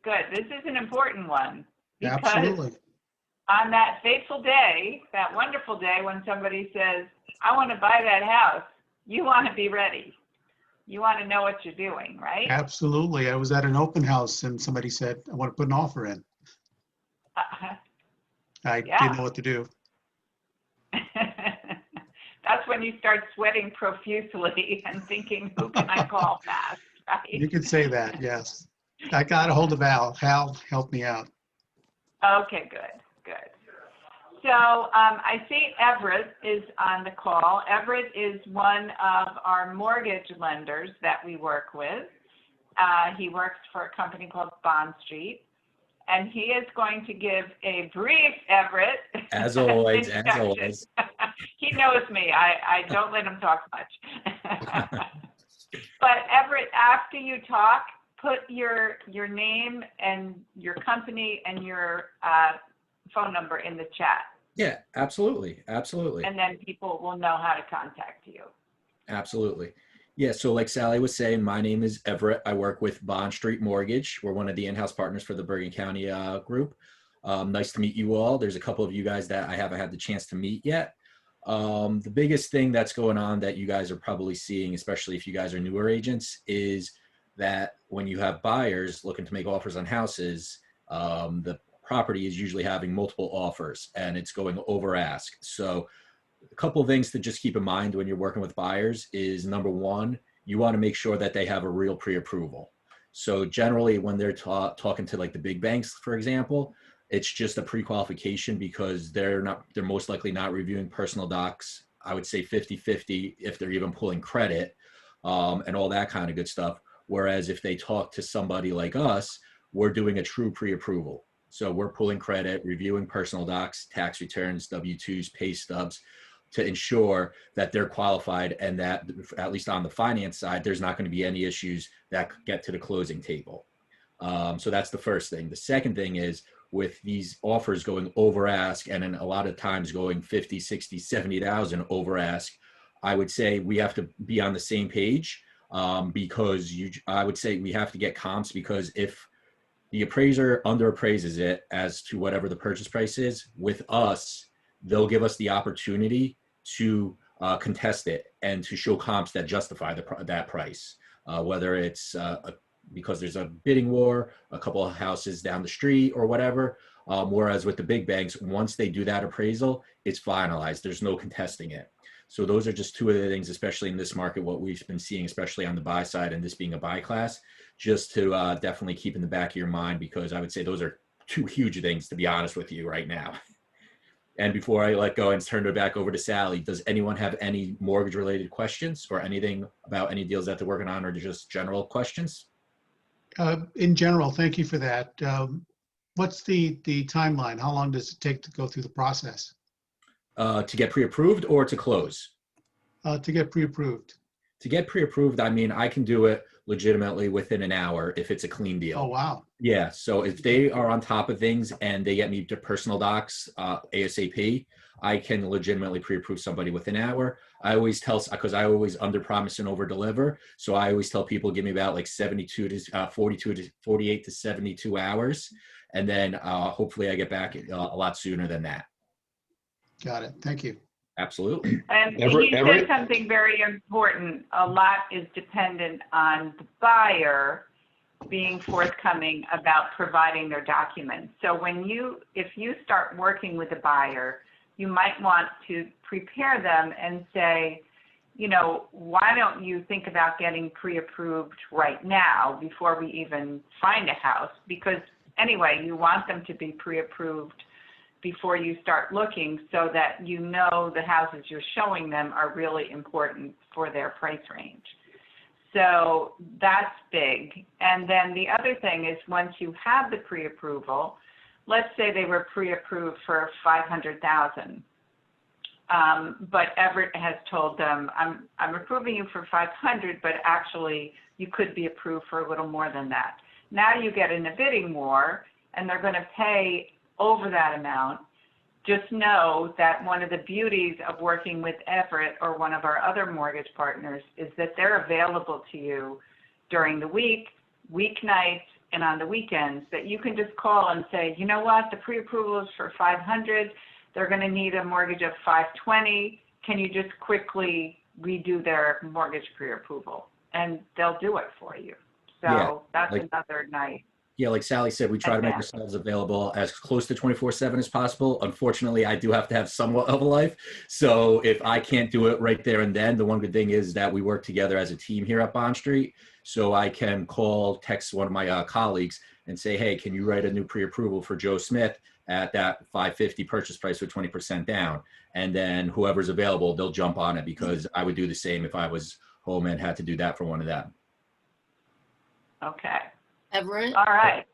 good. This is an important one because Absolutely. on that fateful day, that wonderful day when somebody says, I want to buy that house, you want to be ready. You want to know what you're doing, right? Absolutely. I was at an open house and somebody said, I want to put an offer in. I didn't know what to do. That's when you start sweating profusely and thinking, who can I call fast, right? You could say that, yes. I got a hold of Al. Hal helped me out. Okay, good, good. So I see Everett is on the call. Everett is one of our mortgage lenders that we work with. He works for a company called Bond Street, and he is going to give a brief, Everett. As always, as always. He knows me. I don't let him talk much. But Everett, after you talk, put your name and your company and your phone number in the chat. Yeah, absolutely. Absolutely. And then people will know how to contact you. Absolutely. Yeah, so like Sally was saying, my name is Everett. I work with Bond Street Mortgage. We're one of the in-house partners for the Bergen County group. Nice to meet you all. There's a couple of you guys that I haven't had the chance to meet yet. The biggest thing that's going on that you guys are probably seeing, especially if you guys are newer agents, is that when you have buyers looking to make offers on houses, the property is usually having multiple offers and it's going over ask. So a couple of things to just keep in mind when you're working with buyers is, number one, you want to make sure that they have a real pre-approval. So generally when they're talking to like the big banks, for example, it's just a pre-qualification because they're most likely not reviewing personal docs. I would say 50-50 if they're even pulling credit and all that kind of good stuff. Whereas if they talk to somebody like us, we're doing a true pre-approval. So we're pulling credit, reviewing personal docs, tax returns, W-2s, pay stubs to ensure that they're qualified and that, at least on the finance side, there's not going to be any issues that get to the closing table. So that's the first thing. The second thing is, with these offers going over ask and then a lot of times going 50, 60, 70,000 over ask, I would say we have to be on the same page because I would say we have to get comps, because if the appraiser underappraises it as to whatever the purchase price is, with us, they'll give us the opportunity to contest it and to show comps that justify that price, whether it's because there's a bidding war, a couple of houses down the street or whatever. Whereas with the big banks, once they do that appraisal, it's finalized. There's no contesting it. So those are just two of the things, especially in this market, what we've been seeing, especially on the buy side, and this being a buy class, just to definitely keep in the back of your mind, because I would say those are two huge things, to be honest with you right now. And before I let go and turn it back over to Sally, does anyone have any mortgage related questions or anything about any deals that they're working on, or just general questions? In general, thank you for that. What's the timeline? How long does it take to go through the process? To get pre-approved or to close? To get pre-approved. To get pre-approved, I mean, I can do it legitimately within an hour if it's a clean deal. Oh, wow. Yeah, so if they are on top of things and they get me to personal docs ASAP, I can legitimately pre-approve somebody within an hour. I always tell, because I always under promise and over deliver, so I always tell people, give me about like 42 to 42 to 48 to 72 hours, and then hopefully I get back a lot sooner than that. Got it. Thank you. Absolutely. And he said something very important. A lot is dependent on the buyer being forthcoming about providing their documents. So if you start working with a buyer, you might want to prepare them and say, you know, why don't you think about getting pre-approved right now before we even find a house? Because anyway, you want them to be pre-approved before you start looking, so that you know the houses you're showing them are really important for their price range. So that's big. And then the other thing is, once you have the pre-approval, let's say they were pre-approved for $500,000, but Everett has told them, I'm approving you for $500,000, but actually you could be approved for a little more than that. Now you get in a bidding war, and they're going to pay over that amount. Just know that one of the beauties of working with Everett or one of our other mortgage partners is that they're available to you during the week, weeknights, and on the weekends, that you can just call and say, you know what, the pre-approval is for 500. They're going to need a mortgage of 520. Can you just quickly redo their mortgage pre-approval? And they'll do it for you. So Yeah, that's like- another night. Yeah, like Sally said, we try to make ourselves available as close to 24/7 as possible. Unfortunately, I do have to have somewhat of a life. So if I can't do it right there and then, the one good thing is that we work together as a team here at Bond Street. So I can call, text one of my colleagues and say, hey, can you write a new pre-approval for Joe Smith at that $550 purchase price with 20% down? And then whoever's available, they'll jump on it, because I would do the same if I was home and had to do that for one of them. Okay. Everett, All right.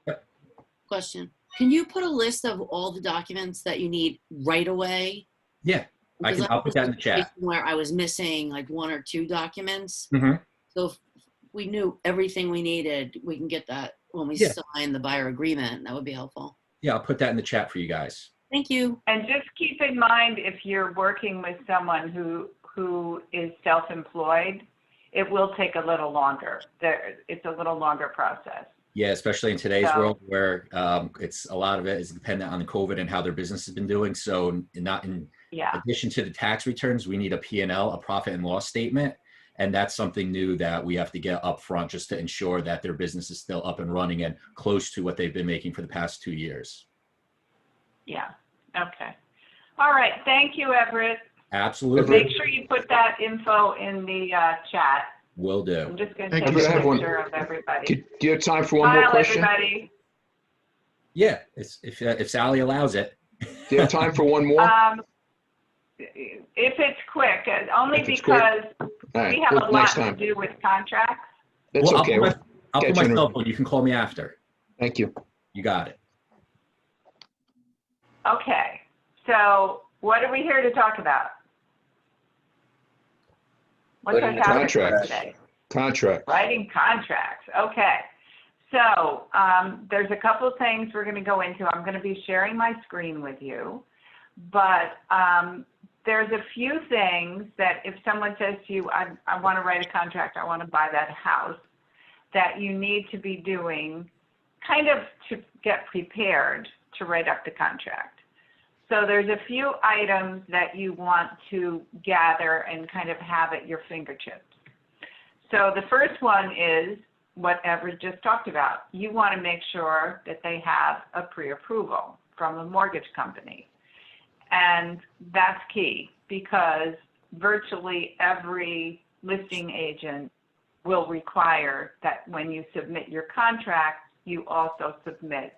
question. Can you put a list of all the documents that you need right away? Yeah, Because I'll put that in the chat. where I was missing like 1 or 2 documents. Mhm. So if we knew everything we needed, we can get that when we Yeah. sign the buyer agreement. That would be helpful. Yeah, I'll put that in the chat for you guys. Thank you. And just keep in mind, if you're working with someone who is self-employed, it will take a little longer. It's a little longer process. Yeah, especially in today's So- world where it's a lot of it is dependent on the COVID and how their business has been doing. So not in Yeah. addition to the tax returns, we need a P&L, a profit and loss statement. And that's something new that we have to get up front just to ensure that their business is still up and running and close to what they've been making for the past 2 years. Yeah. Okay. All right. Thank you, Everett. Absolutely. Make sure you put that info in the chat. Will do. I'm just going to Thank take you. a I have one. picture of everybody. Do you have time for one more Smile, question? everybody. Yeah, if Sally allows it. Do you have time for one more? If it's quick, only If it's quick. because All right, we have well, a lot next to time. do with contracts. That's Well, okay. I'll put Catch my you. cell phone. You can call me after. Thank you. You got it. Okay. So what are we here to talk about? What's our Writing topic for contracts. today? Contract. Writing contracts. Okay. So there's a couple of things we're going to go into. I'm going to be sharing my screen with you, but there's a few things that if someone says to you, I want to write a contract, I want to buy that house, that you need to be doing kind of to get prepared to write up the contract. So there's a few items that you want to gather and kind of have at your fingertips. So the first one is what Everett just talked about. You want to make sure that they have a pre-approval from a mortgage company. And that's key, because virtually every listing agent will require that when you submit your contract, you also submit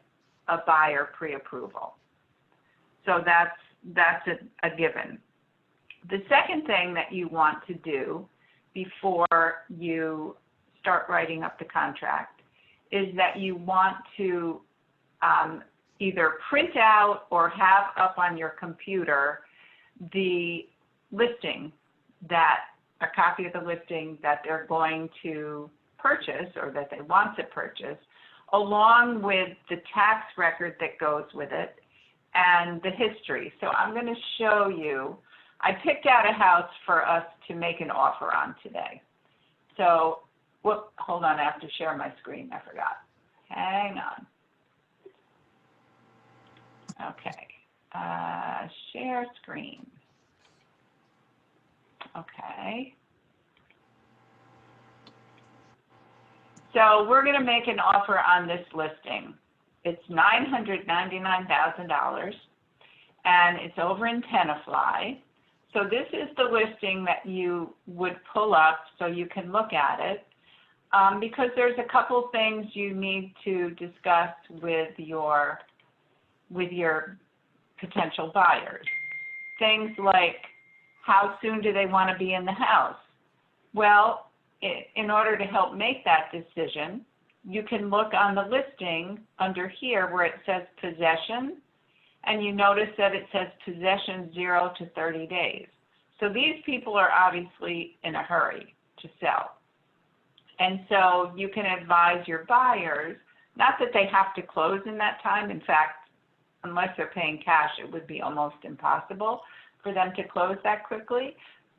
a buyer pre-approval. So that's a given. The second thing that you want to do before you start writing up the contract is that you want to either print out or have up on your computer the listing, a copy of the listing that they're going to purchase or that they want to purchase, along with the tax record that goes with it and the history. So I'm going to show you, I picked out a house for us to make an offer on today. So, hold on, I have to share my screen, I forgot. Hang on. Okay, share screen. Okay. So we're going to make an offer on this listing. It's $999,000, and it's over in Tenafly. So this is the listing that you would pull up so you can look at it, because there's a couple things you need to discuss with your potential buyers. Things like, how soon do they want to be in the house? Well, in order to help make that decision, you can look on the listing under here where it says possession, and you notice that it says possession 0 to 30 days. So these people are obviously in a hurry to sell. And so you can advise your buyers, not that they have to close in that time. In fact, unless they're paying cash, it would be almost impossible for them to close that quickly.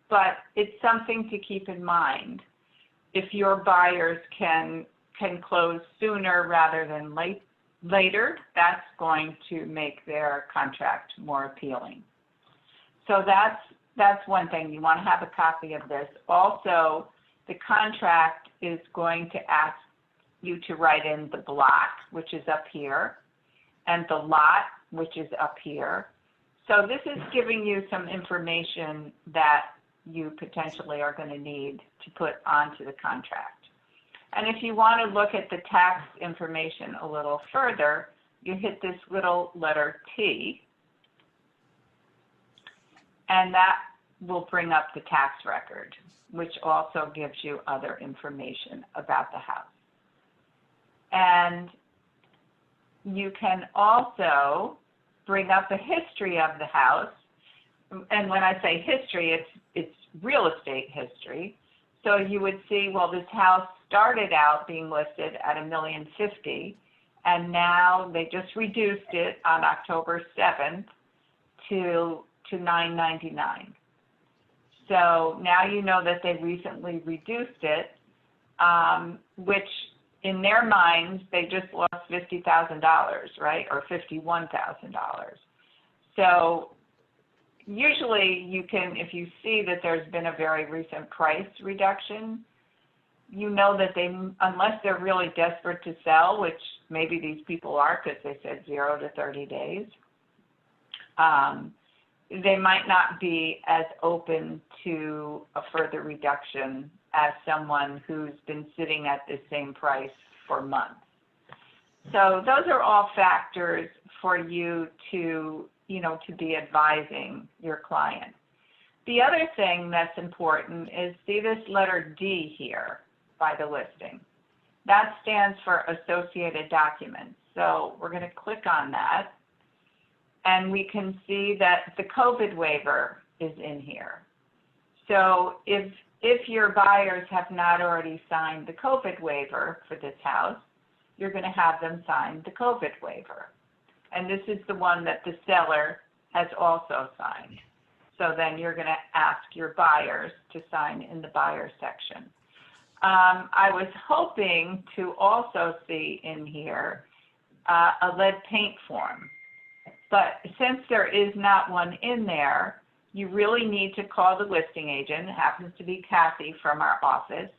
But it's something to keep in mind. If your buyers can can close sooner rather than later, that's going to make their contract more appealing. So that's one thing. You want to have a copy of this. Also, the contract is going to ask you to write in the block, which is up here, and the lot, which is up here. So this is giving you some information that you potentially are going to need to put onto the contract. And if you want to look at the tax information a little further, you hit this little letter T, and that will bring up the tax record, which also gives you other information about the house. And you can also bring up the history of the house. And when I say history, it's real estate history. So you would see, well, this house started out being listed at $1,050,000, and now they just reduced it on October 7th to $999,000. So now you know that they recently reduced it, which in their minds, they just lost $50,000, right, or $51,000. So usually you can, if you see that there's been a very recent price reduction, you know that they, unless they're really desperate to sell, which maybe these people are because they said 0 to 30 days, they might not be as open to a further reduction as someone who's been sitting at the same price for months. So those are all factors for you to, to be advising your client. The other thing that's important is, see this letter D here by the listing. That stands for associated documents. So we're going to click on that, and we can see that the COVID waiver is in here. So if your buyers have not already signed the COVID waiver for this house, you're going to have them sign the COVID waiver. And this is the one that the seller has also signed. So then you're going to ask your buyers to sign in the buyer section. I was hoping to also see in here a lead paint form. But since there is not one in there, you really need to call the listing agent. It happens to be Kathy from our office.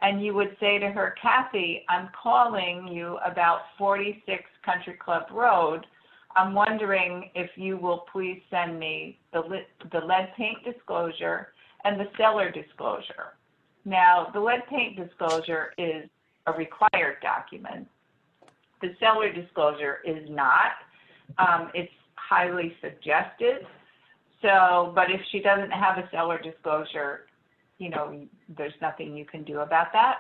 And you would say to her, Kathy, I'm calling you about 46 Country Club Road. I'm wondering if you will please send me the lead paint disclosure and the seller disclosure. Now, the lead paint disclosure is a required document. The seller disclosure is not. It's highly suggested. So, but if she doesn't have a seller disclosure, there's nothing you can do about that.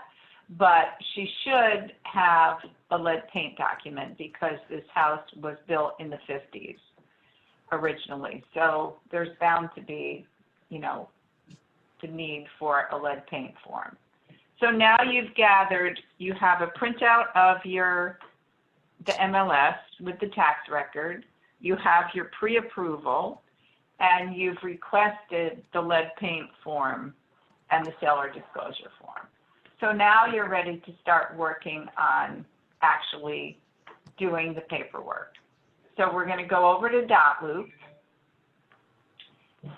But she should have a lead paint document because this house was built in the 50s originally. So there's bound to be, the need for a lead paint form. So now you've gathered, you have a printout of the MLS with the tax record, you have your pre-approval, and you've requested the lead paint form and the seller disclosure form. So now you're ready to start working on actually doing the paperwork. So we're going to go over to dotloop,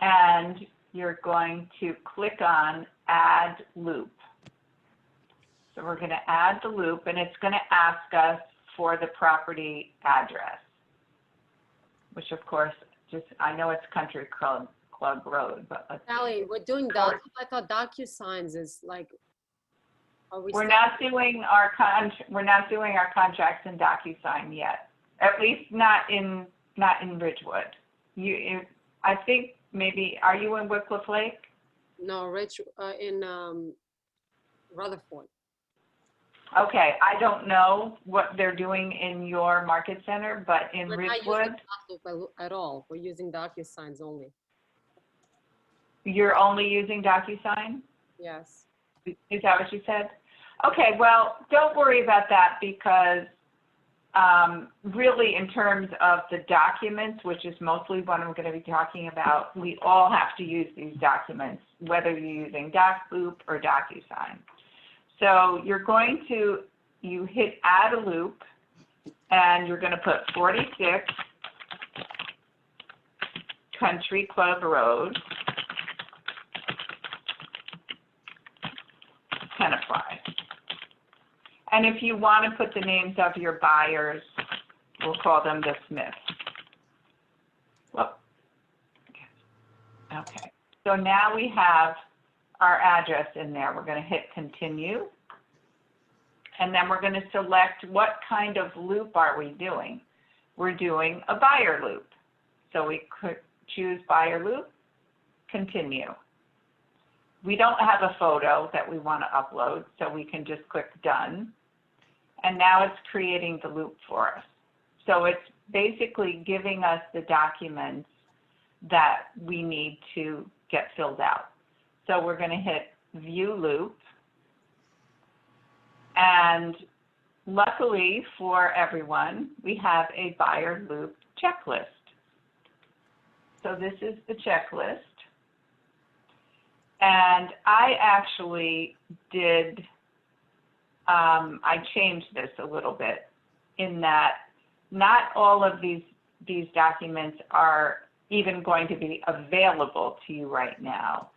and you're going to click on add loop. So we're going to add the loop, and it's going to ask us for the property address, which of course, I know it's Country Club Road, but Sally, we're doing I thought DocuSigns is like. We're not doing our contracts in DocuSign yet. At least not in Ridgewood. I think maybe, are you in Wycliffe Lake? No, in Rutherford. Okay, I don't know what they're doing in your market center, but in We're Ridgewood, not using at all. We're using DocuSigns only. You're only using DocuSign? Yes. Is that what you said? Okay, well, don't worry about that because really in terms of the documents, which is mostly what I'm going to be talking about, we all have to use these documents, whether you're using DocLoop or DocuSign. So you're going to you hit add a loop, and you're going to put 46 Country Club Road, Tenafly. And if you want to put the names of your buyers, we'll call them the Smiths. Whoop. Okay, so now we have our address in there. We're going to hit continue. And then we're going to select what kind of loop are we doing. We're doing a buyer loop. So we could choose buyer loop, continue. We don't have a photo that we want to upload, so we can just click done. And now it's creating the loop for us. So it's basically giving us the documents that we need to get filled out. So we're going to hit view loop. And luckily for everyone, we have a buyer loop checklist. So this is the checklist. And I actually did, I changed this a little bit in that not all of these documents are even going to be available to you right now.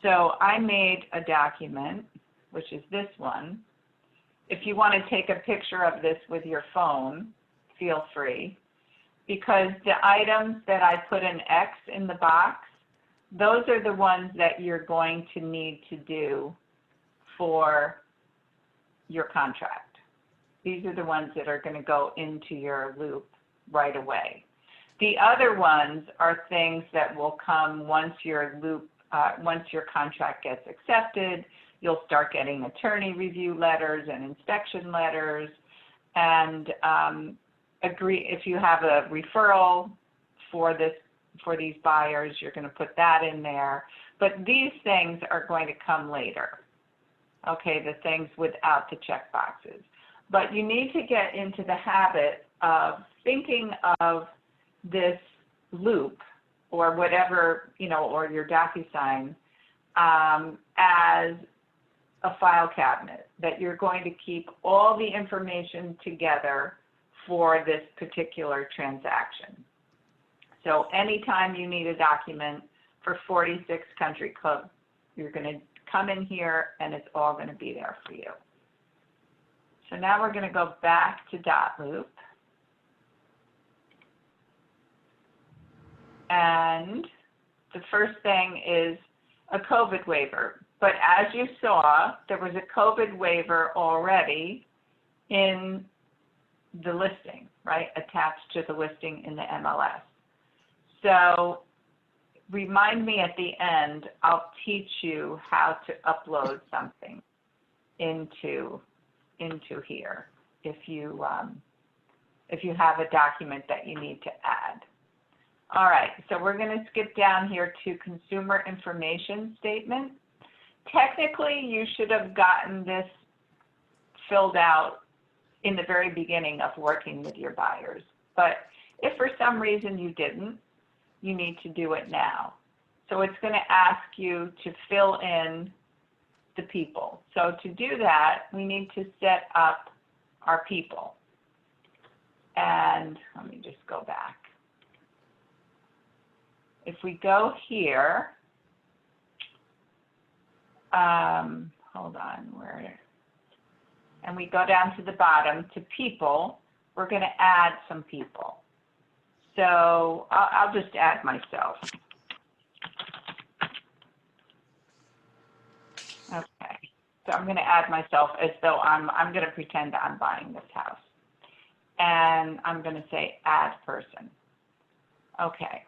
So I made a document, which is this one. If you want to take a picture of this with your phone, feel free, because the items that I put an X in the box, those are the ones that you're going to need to do for your contract. These are the ones that are going to go into your loop right away. The other ones are things that will come once your loop, once your contract gets accepted. You'll start getting attorney review letters and inspection letters, and if you have a referral for these buyers, you're going to put that in there. But these things are going to come later. Okay, the things without the check boxes. But you need to get into the habit of thinking of this loop or whatever, or your DocuSign as a file cabinet, that you're going to keep all the information together for this particular transaction. So anytime you need a document for 46 Country Club, you're going to come in here and it's all going to be there for you. So now we're going to go back to .loop. And the first thing is a COVID waiver. But as you saw, there was a COVID waiver already in the listing, right? Attached to the listing in the MLS. So remind me at the end, I'll teach you how to upload something into here if you have a document that you need to add. All right, so we're going to skip down here to consumer information statement. Technically, you should have gotten this filled out in the very beginning of working with your buyers. But if for some reason you didn't, you need to do it now. So it's going to ask you to fill in the people. So to do that, we need to set up our people. And let me just go back. If we go here, hold on, and we go down to the bottom to people, we're going to add some people. So I'll just add myself. Okay, so I'm going to add myself as though I'm going to pretend I'm buying this house. And I'm going to say add person. Okay.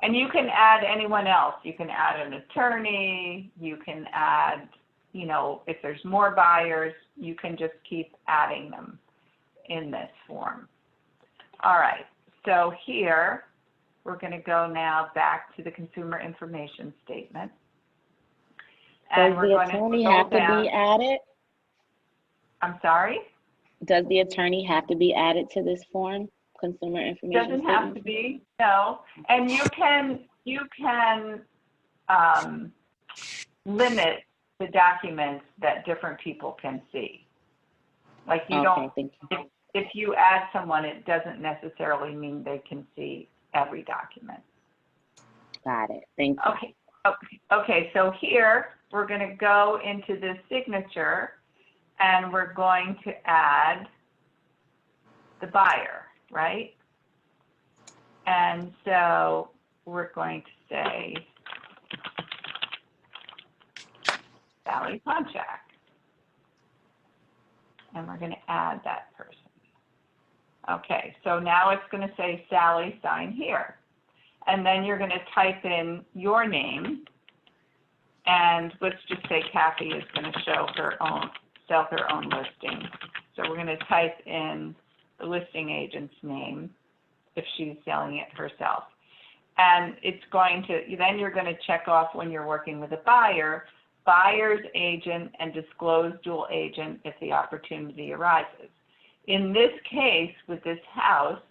And you can add anyone else. You can add an attorney. You can add, if there's more buyers, you can just keep adding them in this form. All right. So here, we're going to go now back to the consumer information statement. And Does the attorney have to be added? I'm sorry? Does the attorney have to be added to this form? Consumer information Doesn't statement? have to be, no. And you can limit the documents that different people can see. Like you Okay, don't, thank you. if you add someone, it doesn't necessarily mean they can see every document. Got it. Thank you. Okay, okay, so here we're going to go into the signature and we're going to add the buyer, right? And so we're going to say Sally Ponchak. And we're going to add that person. Okay, so now it's going to say Sally, sign here. And then you're going to type in your name. And let's just say Kathy is going to sell her own listing. So we're going to type in the listing agent's name if she's selling it herself. And it's going to, then you're going to check off when you're working with a buyer, buyer's agent and disclose dual agent if the opportunity arises. In this case, with this house,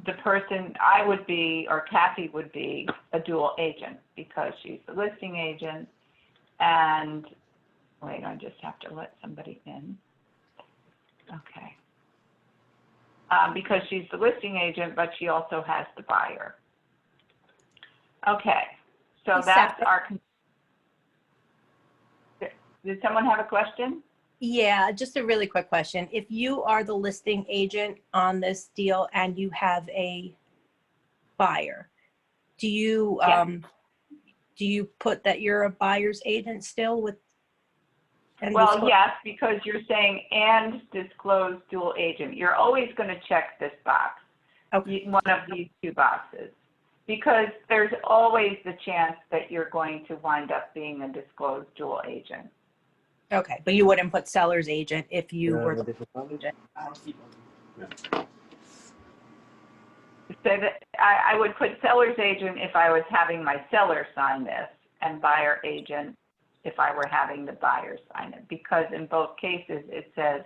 the person I would be, or Kathy would be, a dual agent because she's the listing agent. And wait, I just have to let somebody in. Okay. Because she's the listing agent, but she also has the buyer. Okay, so that's our. Did someone have a question? Yeah, just a really quick question. If you are the listing agent on this deal and you have a buyer, do you do you put that you're a buyer's agent still with? Well, yes, because you're saying and disclose dual agent. You're always going to check this box, Okay. one of these two boxes, because there's always the chance that you're going to wind up being a disclosed dual agent. Okay, but you wouldn't put seller's agent if you were the agent. So that I would put seller's agent if I was having my seller sign this, and buyer agent if I were having the buyer sign it, because in both cases it says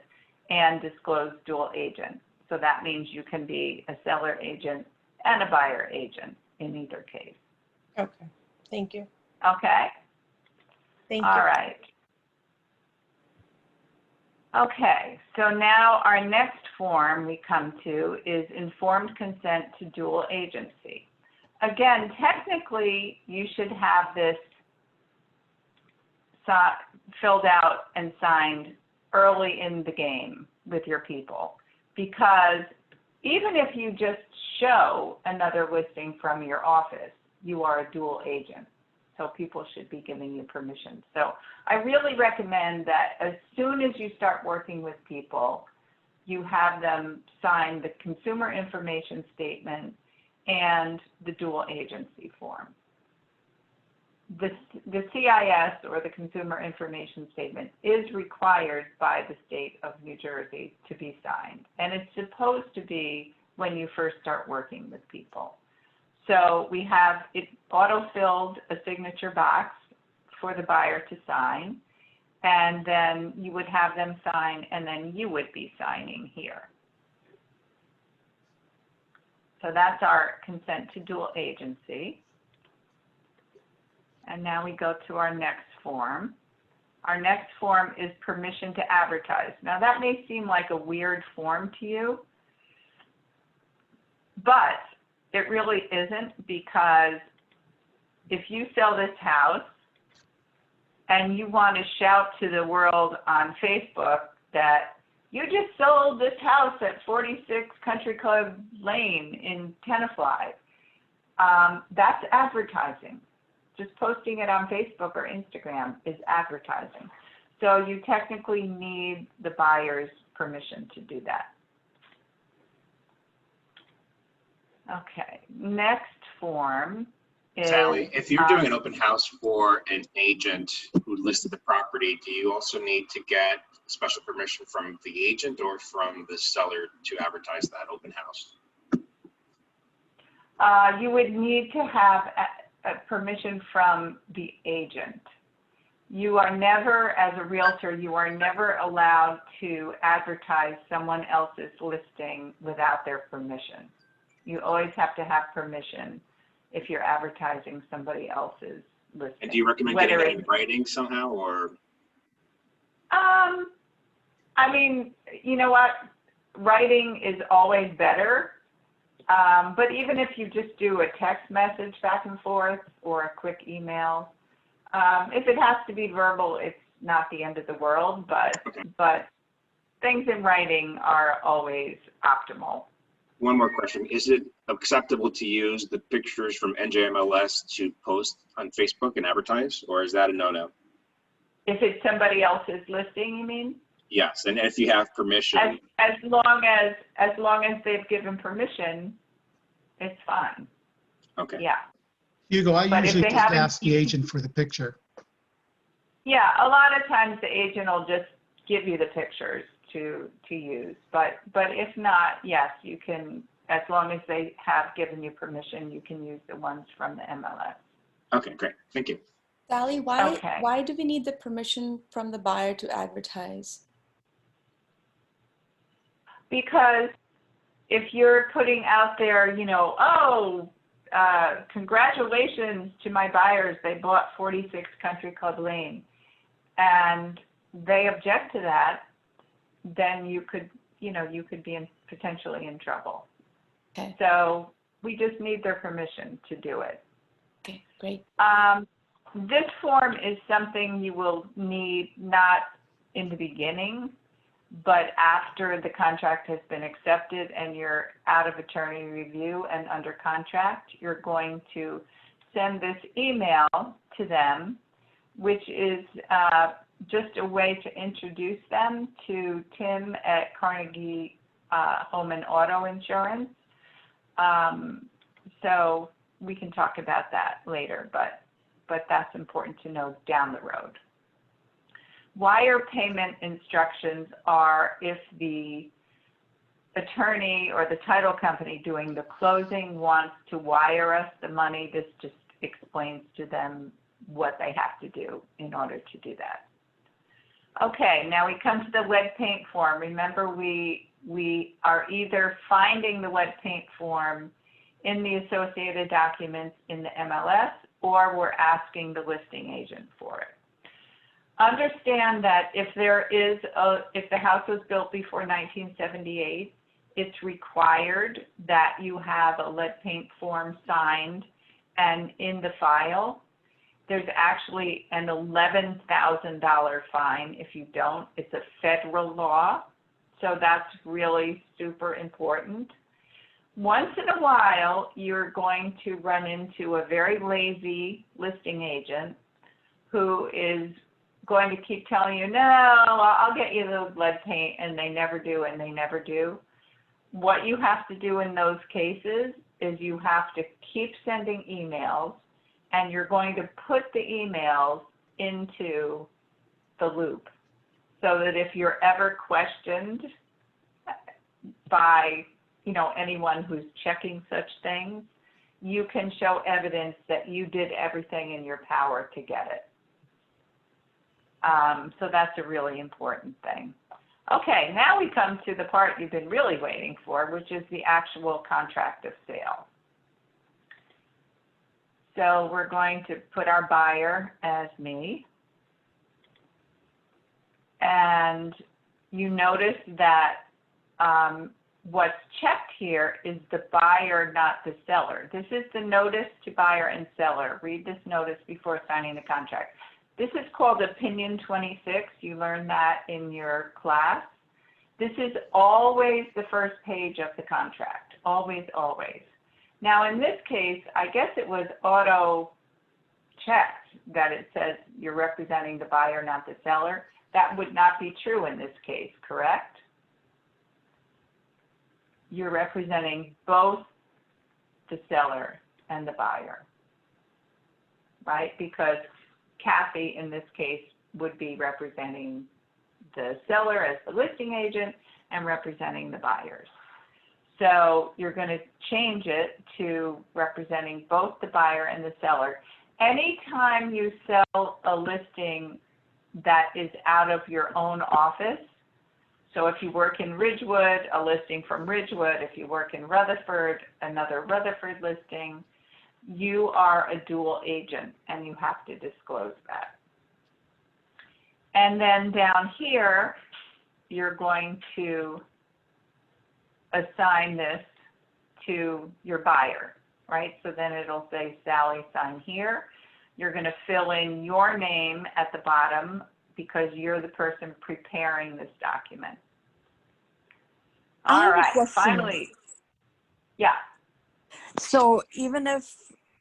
and disclose dual agent. So that means you can be a seller agent and a buyer agent in either case. Okay, thank you. Okay? Thank you. All right. Okay, so now our next form we come to is informed consent to dual agency. Again, technically, you should have this filled out and signed early in the game with your people, because even if you just show another listing from your office, you are a dual agent. So people should be giving you permission. So I really recommend that as soon as you start working with people, you have them sign the consumer information statement and the dual agency form. The CIS, or the consumer information statement, is required by the state of New Jersey to be signed. And it's supposed to be when you first start working with people. So we have it auto-filled a signature box for the buyer to sign, and then you would have them sign, and then you would be signing here. So that's our consent to dual agency. And now we go to our next form. Our next form is permission to advertise. Now that may seem like a weird form to you, but it really isn't, because if you sell this house and you want to shout to the world on Facebook that you just sold this house at 46 Country Club Lane in Tenafly, that's advertising. Just posting it on Facebook or Instagram is advertising. So you technically need the buyer's permission to do that. Okay, next form is... Sally, if you're doing an open house for an agent who listed the property, do you also need to get special permission from the agent or from the seller to advertise that open house? You would need to have permission from the agent. You are never, as a realtor, you are never allowed to advertise someone else's listing without their permission. You always have to have permission if you're advertising somebody else's listing. And do you recommend getting it in writing somehow, or? I mean, you know what? Writing is always better. But even if you just do a text message back and forth or a quick email, if it has to be verbal, it's not the end of the world, but things in writing are always optimal. One more question. Is it acceptable to use the pictures from NJMLS to post on Facebook and advertise, or is that a no-no? If it's somebody else's listing, you mean? Yes, and if you have permission. As long as they've given permission, it's fine. Okay. Yeah. Hugo, I But if usually they just haven't- ask the agent for the picture. Yeah, a lot of times the agent will just give you the pictures to use. But if not, yes, you can, as long as they have given you permission, you can use the ones from the MLS. Okay, great. Thank you. Sally, why Okay. why do we need the permission from the buyer to advertise? Because if you're putting out there, you know, congratulations to my buyers, they bought 46 Country Club Lane, and they object to that, then you could be potentially in trouble. Okay. So we just need their permission to do it. Okay, great. This form is something you will need not in the beginning, but after the contract has been accepted and you're out of attorney review and under contract, you're going to send this email to them, which is just a way to introduce them to Tim at Carnegie Home and Auto Insurance. So we can talk about that later, but that's important to know down the road. Wire payment instructions are if the attorney or the title company doing the closing wants to wire us the money. This just explains to them what they have to do in order to do that. Okay, now we come to the wet paint form. Remember, we are either finding the wet paint form in the associated documents in the MLS, or we're asking the listing agent for it. Understand that if the house was built before 1978, it's required that you have a lead paint form signed and in the file. There's actually an $11,000 fine if you don't. It's a federal law, so that's really super important. Once in a while, you're going to run into a very lazy listing agent who is going to keep telling you, no, I'll get you the lead paint, and they never do, and they never do. What you have to do in those cases is you have to keep sending emails, and you're going to put the emails into the loop so that if you're ever questioned by anyone who's checking such things, you can show evidence that you did everything in your power to get it. So that's a really important thing. Okay, now we come to the part you've been really waiting for, which is the actual contract of sale. So we're going to put our buyer as me. And you notice that what's checked here is the buyer, not the seller. This is the notice to buyer and seller. Read this notice before signing the contract. This is called Opinion 26. You learned that in your class. This is always the first page of the contract. Always, always. Now, in this case, I guess it was auto-checked that it says you're representing the buyer, not the seller. That would not be true in this case, correct? You're representing both the seller and the buyer, right? Because Kathy, in this case, would be representing the seller as the listing agent and representing the buyers. So you're going to change it to representing both the buyer and the seller. Anytime you sell a listing that is out of your own office, so if you work in Ridgewood, a listing from Ridgewood. If you work in Rutherford, another Rutherford listing. You are a dual agent, and you have to disclose that. And then down here, you're going to assign this to your buyer, right? So then it'll say Sally sign here. You're going to fill in your name at the bottom because you're the person preparing this document. I All have a right, question. finally, yeah. So even if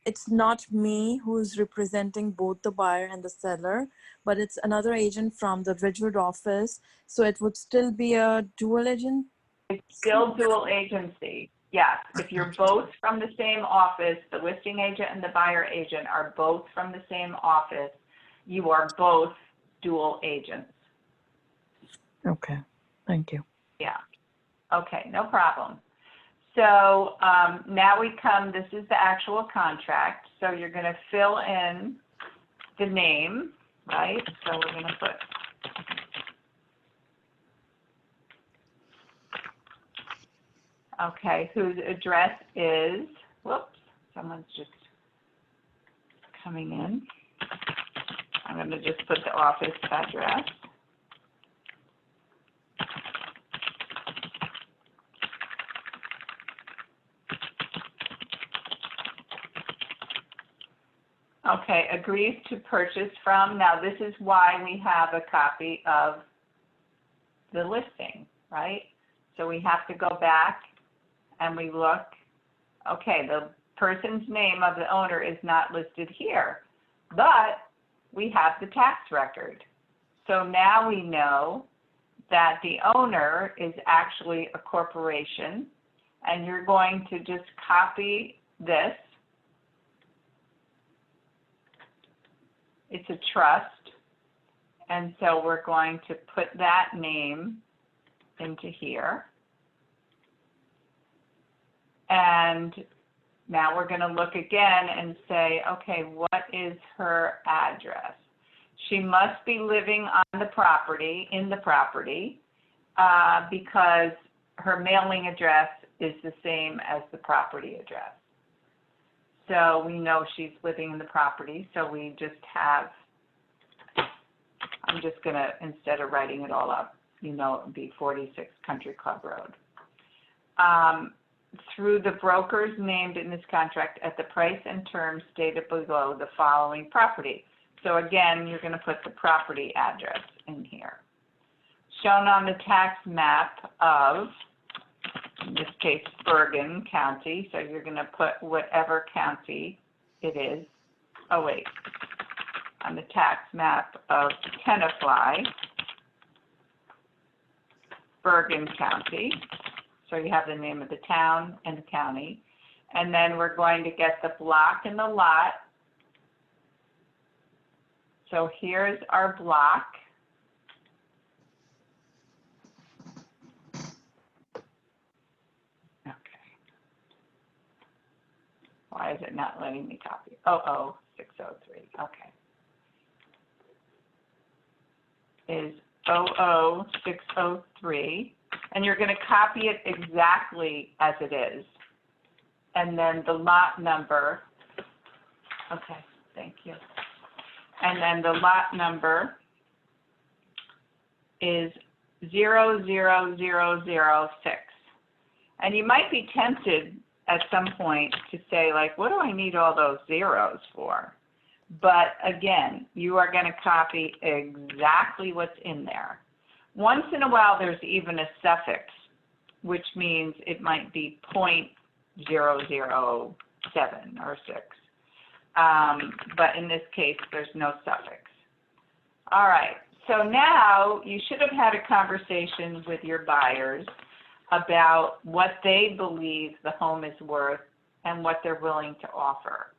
it's not me who's representing both the buyer and the seller, but it's another agent from the Ridgewood office, so it would still be a dual agent? It's still dual agency. Yes, if you're both from the same office, the listing agent and the buyer agent are both from the same office, you are both dual agents. Okay, thank you. Yeah. Okay, no problem. So now we come, this is the actual contract. So you're going to fill in the name, right? So we're going to put okay, whose address is, whoops, someone's just coming in. I'm going to just put the office address. Okay, agrees to purchase from. Now this is why we have a copy of the listing, right? So we have to go back and we look, okay, the person's name of the owner is not listed here, but we have the tax record. So now we know that the owner is actually a corporation, and you're going to just copy this. It's a trust, and so we're going to put that name into here. And now we're going to look again and say, okay, what is her address? She must be living on the property, in the property, because her mailing address is the same as the property address. So we know she's living in the property, so we just have, I'm just going to, instead of writing it all up, you know, it would be 46 Country Club Road. Through the brokers named in this contract at the price and terms stated below the following property. So again, you're going to put the property address in here. Shown on the tax map of, in this case, Bergen County. So you're going to put whatever county it is. Oh, wait. On the tax map of Tenafly, Bergen County. So you have the name of the town and the county. And then we're going to get the block and the lot. So here's our block. Okay. Why is it not letting me copy? 00603. Okay. Is 00603. And you're going to copy it exactly as it is. And then the lot number. Okay, thank you. And then the lot number is 00006. And you might be tempted at some point to say, like, what do I need all those zeros for? But again, you are going to copy exactly what's in there. Once in a while, there's even a suffix, which means it might be 0.007 or 6. But in this case, there's no suffix. All right, so now you should have had a conversation with your buyers about what they believe the home is worth and what they're willing to offer.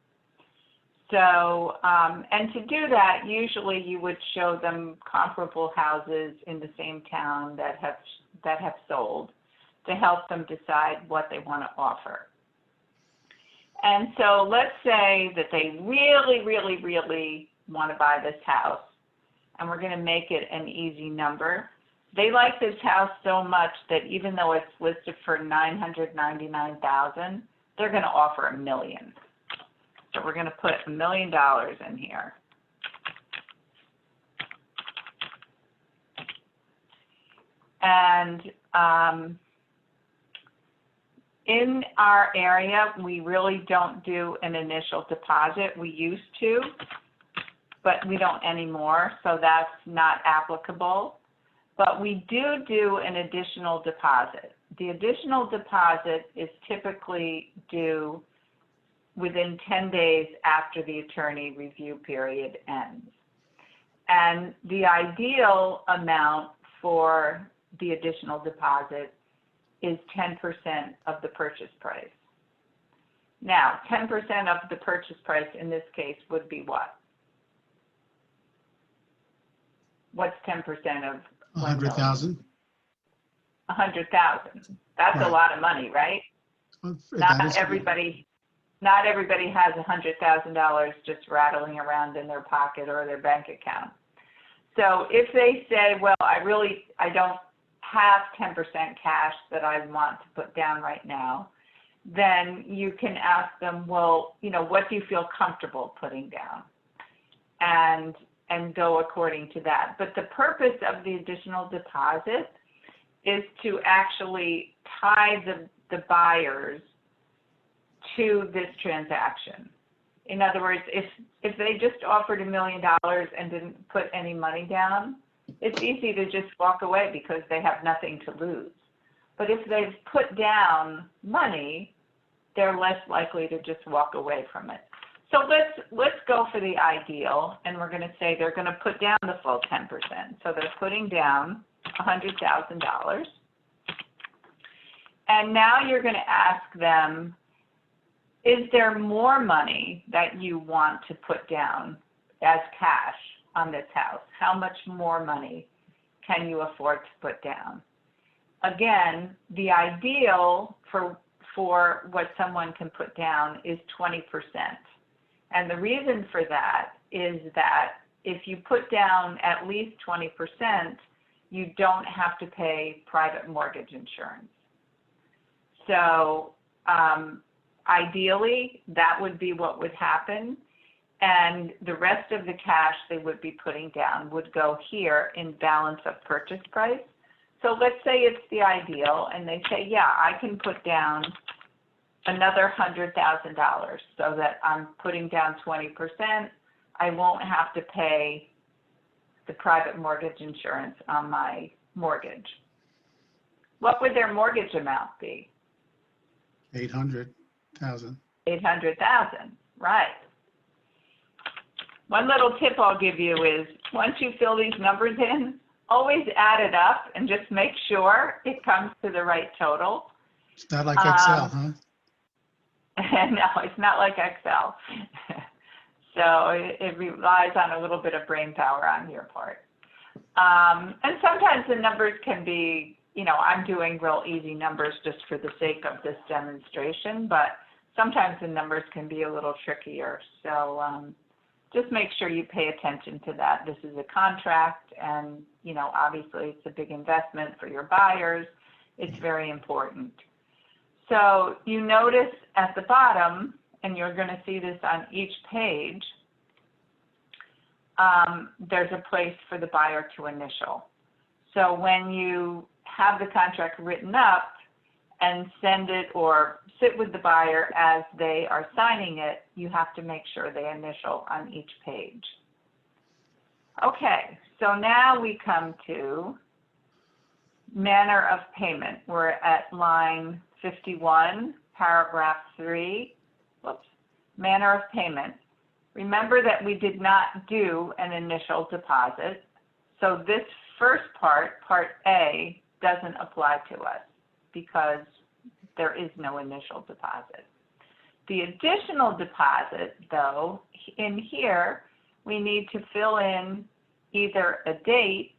So, and to do that, usually you would show them comparable houses in the same town that have sold to help them decide what they want to offer. And so let's say that they really, really, really want to buy this house, and we're going to make it an easy number. They like this house so much that even though it's listed for $999,000, they're going to offer $1 million. So we're going to put $1 million in here. And in our area, we really don't do an initial deposit. We used to, but we don't anymore, so that's not applicable. But we do an additional deposit. The additional deposit is typically due within 10 days after the attorney review period ends. And the ideal amount for the additional deposit is 10% of the purchase price. Now, 10% of the purchase price in this case would be what? What's 10% of 100,000. 100,000. That's Right. a lot of money, right? Not everybody has $100,000 just rattling around in their pocket or their bank account. So if they say, well, I don't have 10% cash that I want to put down right now, then you can ask them, well, what do you feel comfortable putting down? And go according to that. But the purpose of the additional deposit is to actually tie the buyers to this transaction. In other words, if they just offered $1 million and didn't put any money down, it's easy to just walk away because they have nothing to lose. But if they've put down money, they're less likely to just walk away from it. So let's go for the ideal, and we're going to say they're going to put down the full 10%. So they're putting down $100,000. And now you're going to ask them, is there more money that you want to put down as cash on this house? How much more money can you afford to put down? Again, the ideal for what someone can put down is 20%. And the reason for that is that if you put down at least 20%, you don't have to pay private mortgage insurance. So ideally, that would be what would happen. And the rest of the cash they would be putting down would go here in balance of purchase price. So let's say it's the ideal, and they say, yeah, I can put down another $100,000 so that I'm putting down 20%. I won't have to pay the private mortgage insurance on my mortgage. What would their mortgage amount be? 800,000. 800,000, right. One little tip I'll give you is once you fill these numbers in, always add it up and just make sure it comes to the right total. It's not like Excel, huh? No, it's not like Excel. So it relies on a little bit of brain power on your part. And sometimes the numbers can be, I'm doing real easy numbers just for the sake of this demonstration, but sometimes the numbers can be a little trickier. So just make sure you pay attention to that. This is a contract, and, obviously it's a big investment for your buyers. It's very important. So you notice at the bottom, and you're going to see this on each page, there's a place for the buyer to initial. So when you have the contract written up and send it or sit with the buyer as they are signing it, you have to make sure they initial on each page. Okay, so now we come to manner of payment. We're at line 51, paragraph 3. Whoops. Manner of payment. Remember that we did not do an initial deposit. So this first part, part A, doesn't apply to us because there is no initial deposit. The additional deposit, though, in here, we need to fill in either a date,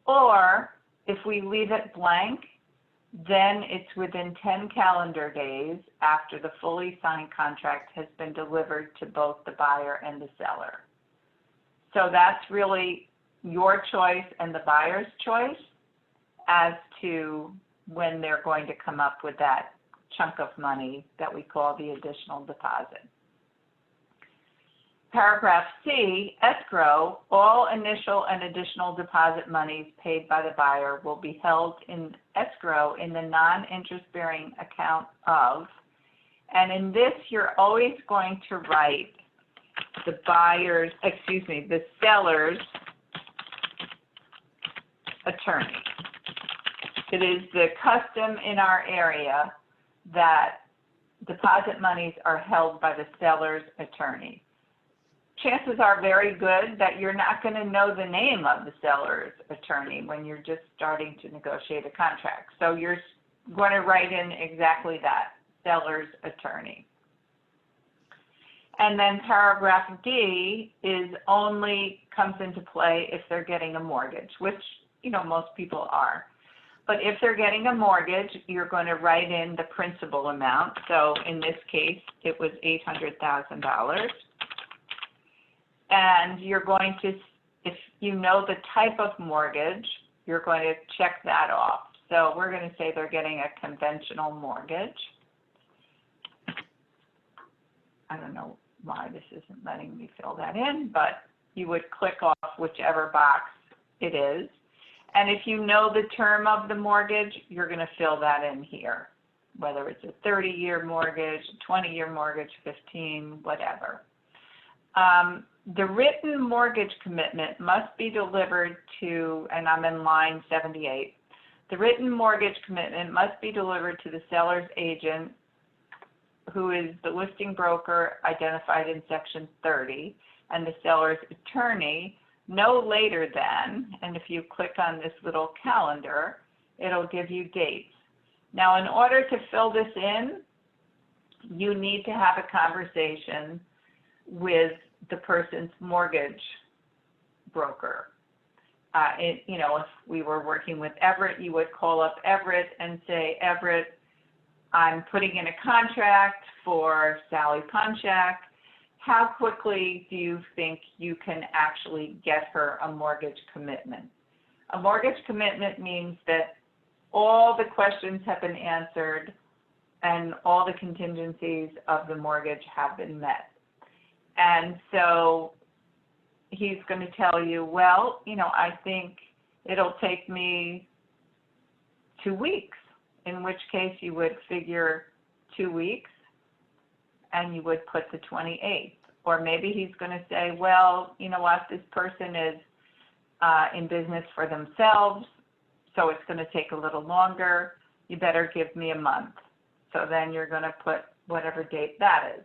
or if we leave it blank, then it's within 10 calendar days after the fully signed contract has been delivered to both the buyer and the seller. So that's really your choice and the buyer's choice as to when they're going to come up with that chunk of money that we call the additional deposit. Paragraph C, escrow, all initial and additional deposit monies paid by the buyer will be held in escrow in the non-interest bearing account of, and in this you're always going to write the the seller's attorney. It is the custom in our area that deposit monies are held by the seller's attorney. Chances are very good that you're not going to know the name of the seller's attorney when you're just starting to negotiate a contract. So you're going to write in exactly that, seller's attorney. And then paragraph D is only comes into play if they're getting a mortgage, which, you know, most people are. But if they're getting a mortgage, you're going to write in the principal amount. So in this case, it was $800,000. And you're going to, if you know the type of mortgage, you're going to check that off. So we're going to say they're getting a conventional mortgage. I don't know why this isn't letting me fill that in, but you would click off whichever box it is. And if you know the term of the mortgage, you're going to fill that in here, whether it's a 30-year mortgage, 20-year mortgage, 15, whatever. The written mortgage commitment must be delivered to, and I'm in line 78, the written mortgage commitment must be delivered to the seller's agent, who is the listing broker identified in section 30, and the seller's attorney no later than, and if you click on this little calendar, it'll give you dates. Now, in order to fill this in, you need to have a conversation with the person's mortgage broker. You know, if we were working with Everett, you would call up Everett and say, Everett, I'm putting in a contract for Sally Ponchak. How quickly do you think you can actually get her a mortgage commitment? A mortgage commitment means that all the questions have been answered and all the contingencies of the mortgage have been met. And so he's going to tell you, well, you know, I think it'll take me 2 weeks, in which case you would figure 2 weeks and you would put the 28th. Or maybe he's going to say, well, you know what, this person is in business for themselves, so it's going to take a little longer. You better give me a month. So then you're going to put whatever date that is.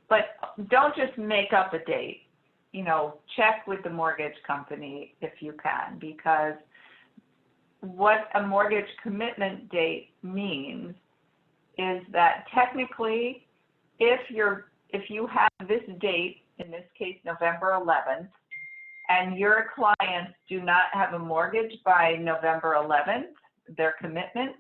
But don't just make up a date. You know, check with the mortgage company if you can, because what a mortgage commitment date means is that technically, if you have this date, in this case November 11th, and your clients do not have a mortgage by November 11th, their commitment,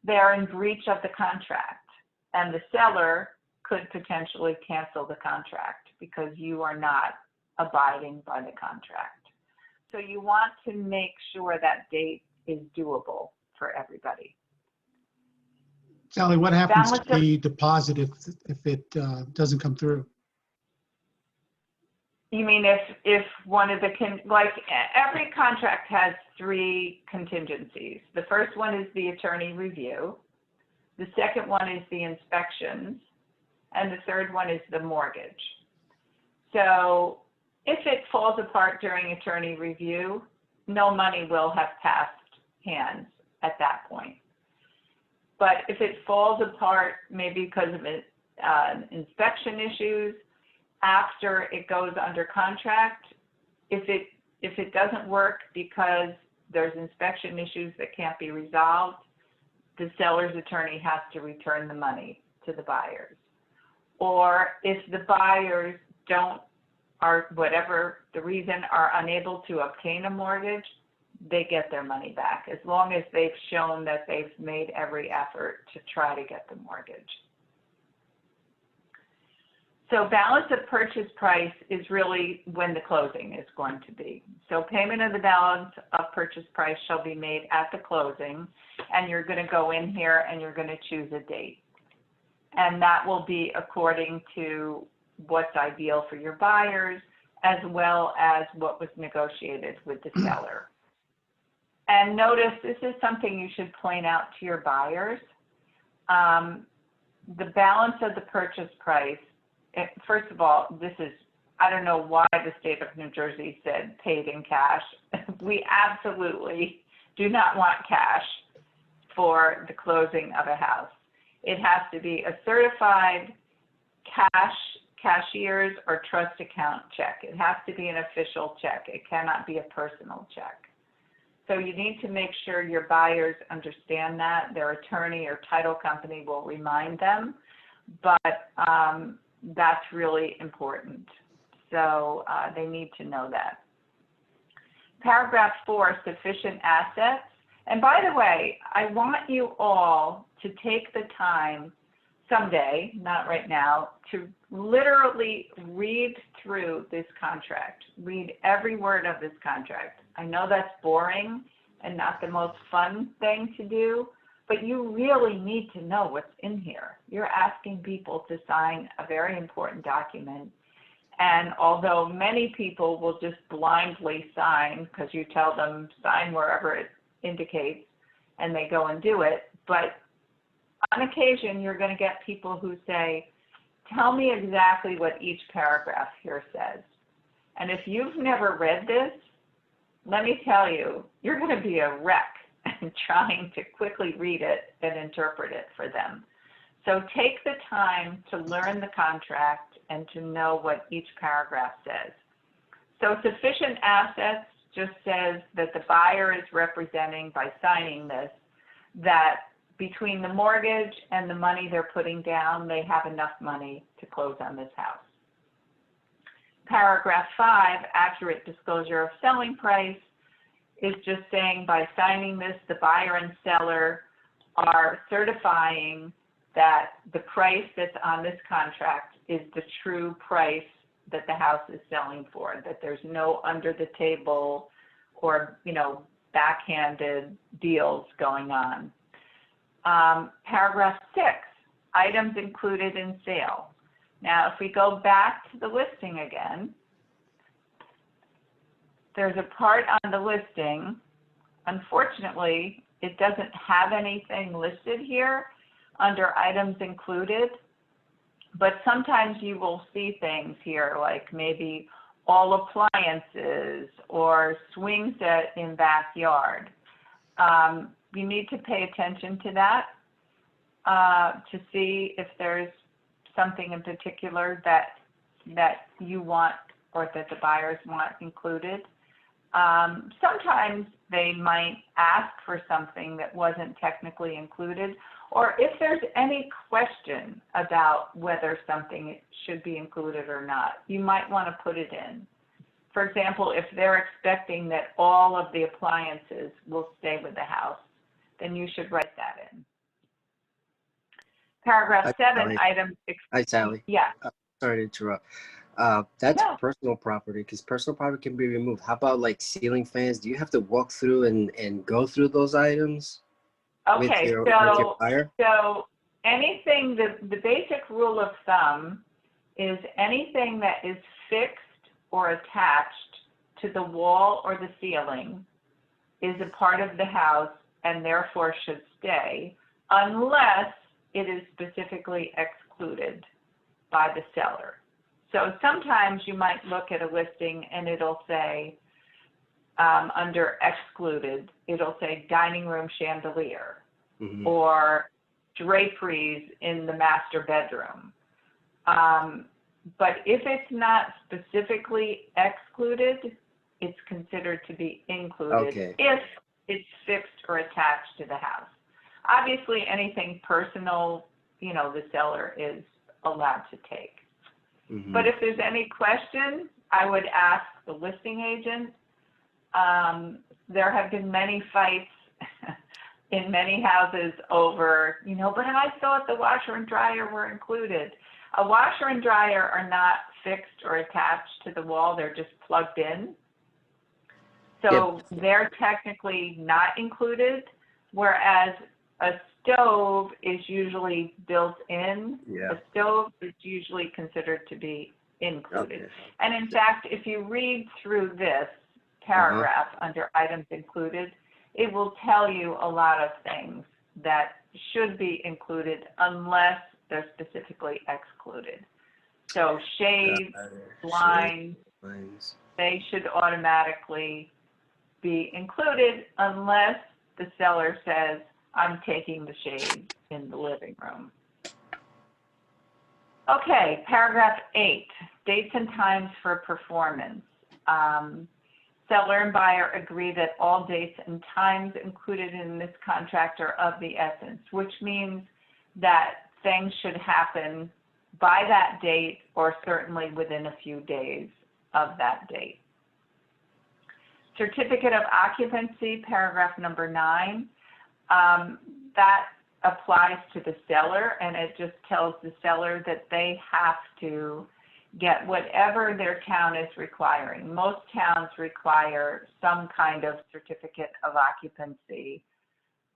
they're in breach of the contract, and the seller could potentially cancel the contract because you are not abiding by the contract. So you want to make sure that date is doable for everybody. Sally, what happens to the deposit if it doesn't come through? You mean if one of the, like every contract has 3 contingencies. The first one is the attorney review. The second one is the inspections. And the third one is the mortgage. So if it falls apart during attorney review, no money will have passed hands at that point. But if it falls apart, maybe because of inspection issues, after it goes under contract, if it doesn't work because there's inspection issues that can't be resolved, the seller's attorney has to return the money to the buyers. Or if the buyers or whatever the reason, are unable to obtain a mortgage, they get their money back, as long as they've shown that they've made every effort to try to get the mortgage. So balance of purchase price is really when the closing is going to be. So payment of the balance of purchase price shall be made at the closing, and you're going to go in here and you're going to choose a date. And that will be according to what's ideal for your buyers, as well as what was negotiated with the seller. And notice this is something you should point out to your buyers. The balance of the purchase price, first of all, this is, I don't know why the state of New Jersey said paid in cash. We absolutely do not want cash for the closing of a house. It has to be a certified cashier's or trust account check. It has to be an official check. It cannot be a personal check. So you need to make sure your buyers understand that. Their attorney or title company will remind them, but that's really important. So they need to know that. Paragraph 4, sufficient assets. And by the way, I want you all to take the time someday, not right now, to literally read through this contract. Read every word of this contract. I know that's boring and not the most fun thing to do, but you really need to know what's in here. You're asking people to sign a very important document. And although many people will just blindly sign because you tell them sign wherever it indicates and they go and do it, but on occasion you're going to get people who say, tell me exactly what each paragraph here says. And if you've never read this, let me tell you, you're going to be a wreck trying to quickly read it and interpret it for them. So take the time to learn the contract and to know what each paragraph says. So sufficient assets just says that the buyer is representing by signing this, that between the mortgage and the money they're putting down, they have enough money to close on this house. Paragraph 5, accurate disclosure of selling price, is just saying by signing this, the buyer and seller are certifying that the price that's on this contract is the true price that the house is selling for, that there's no under the table or, backhanded deals going on. Paragraph 6, items included in sale. Now, if we go back to the listing again, there's a part on the listing. Unfortunately, it doesn't have anything listed here under items included, but sometimes you will see things here like maybe all appliances or swing set in backyard. You need to pay attention to that to see if there's something in particular that you want or that the buyers want included. Sometimes they might ask for something that wasn't technically included, or if there's any question about whether something should be included or not, you might want to put it in. For example, if they're expecting that all of the appliances will stay with the house, then you should write that in. Paragraph 7, items. Hi, Sally. Yeah. Sorry to interrupt. That's No. personal property, because personal property can be removed. How about like ceiling fans? Do you have to walk through and go through those items with Okay, your buyer? so anything, the basic rule of thumb is anything that is fixed or attached to the wall or the ceiling is a part of the house and therefore should stay, unless it is specifically excluded by the seller. So sometimes you might look at a listing and it'll say, under excluded, it'll say dining room chandelier or draperies in the master bedroom. But if it's not specifically excluded, it's considered to be included if it's fixed or attached to the house. Obviously, anything personal, the seller is allowed to take. But if there's any question, I would ask the listing agent. There have been many fights in many houses over, but I thought the washer and dryer were included. A washer and dryer are not fixed or attached to the wall. They're just plugged in. So they're technically not included, whereas A stove is usually built in. Yeah. A stove is usually considered to be included. Okay. And in fact, if you read through this paragraph under items included, it will tell you a lot of things that should be included unless they're specifically excluded. So shades, blinds, Lines. they should automatically be included unless the seller says, I'm taking the shades in the living room. Okay, paragraph 8, dates and times for performance. Seller and buyer agree that all dates and times included in this contract are of the essence, which means that things should happen by that date or certainly within a few days of that date. Certificate of occupancy, paragraph number 9, that applies to the seller, and it just tells the seller that they have to get whatever their town is requiring. Most towns require some kind of certificate of occupancy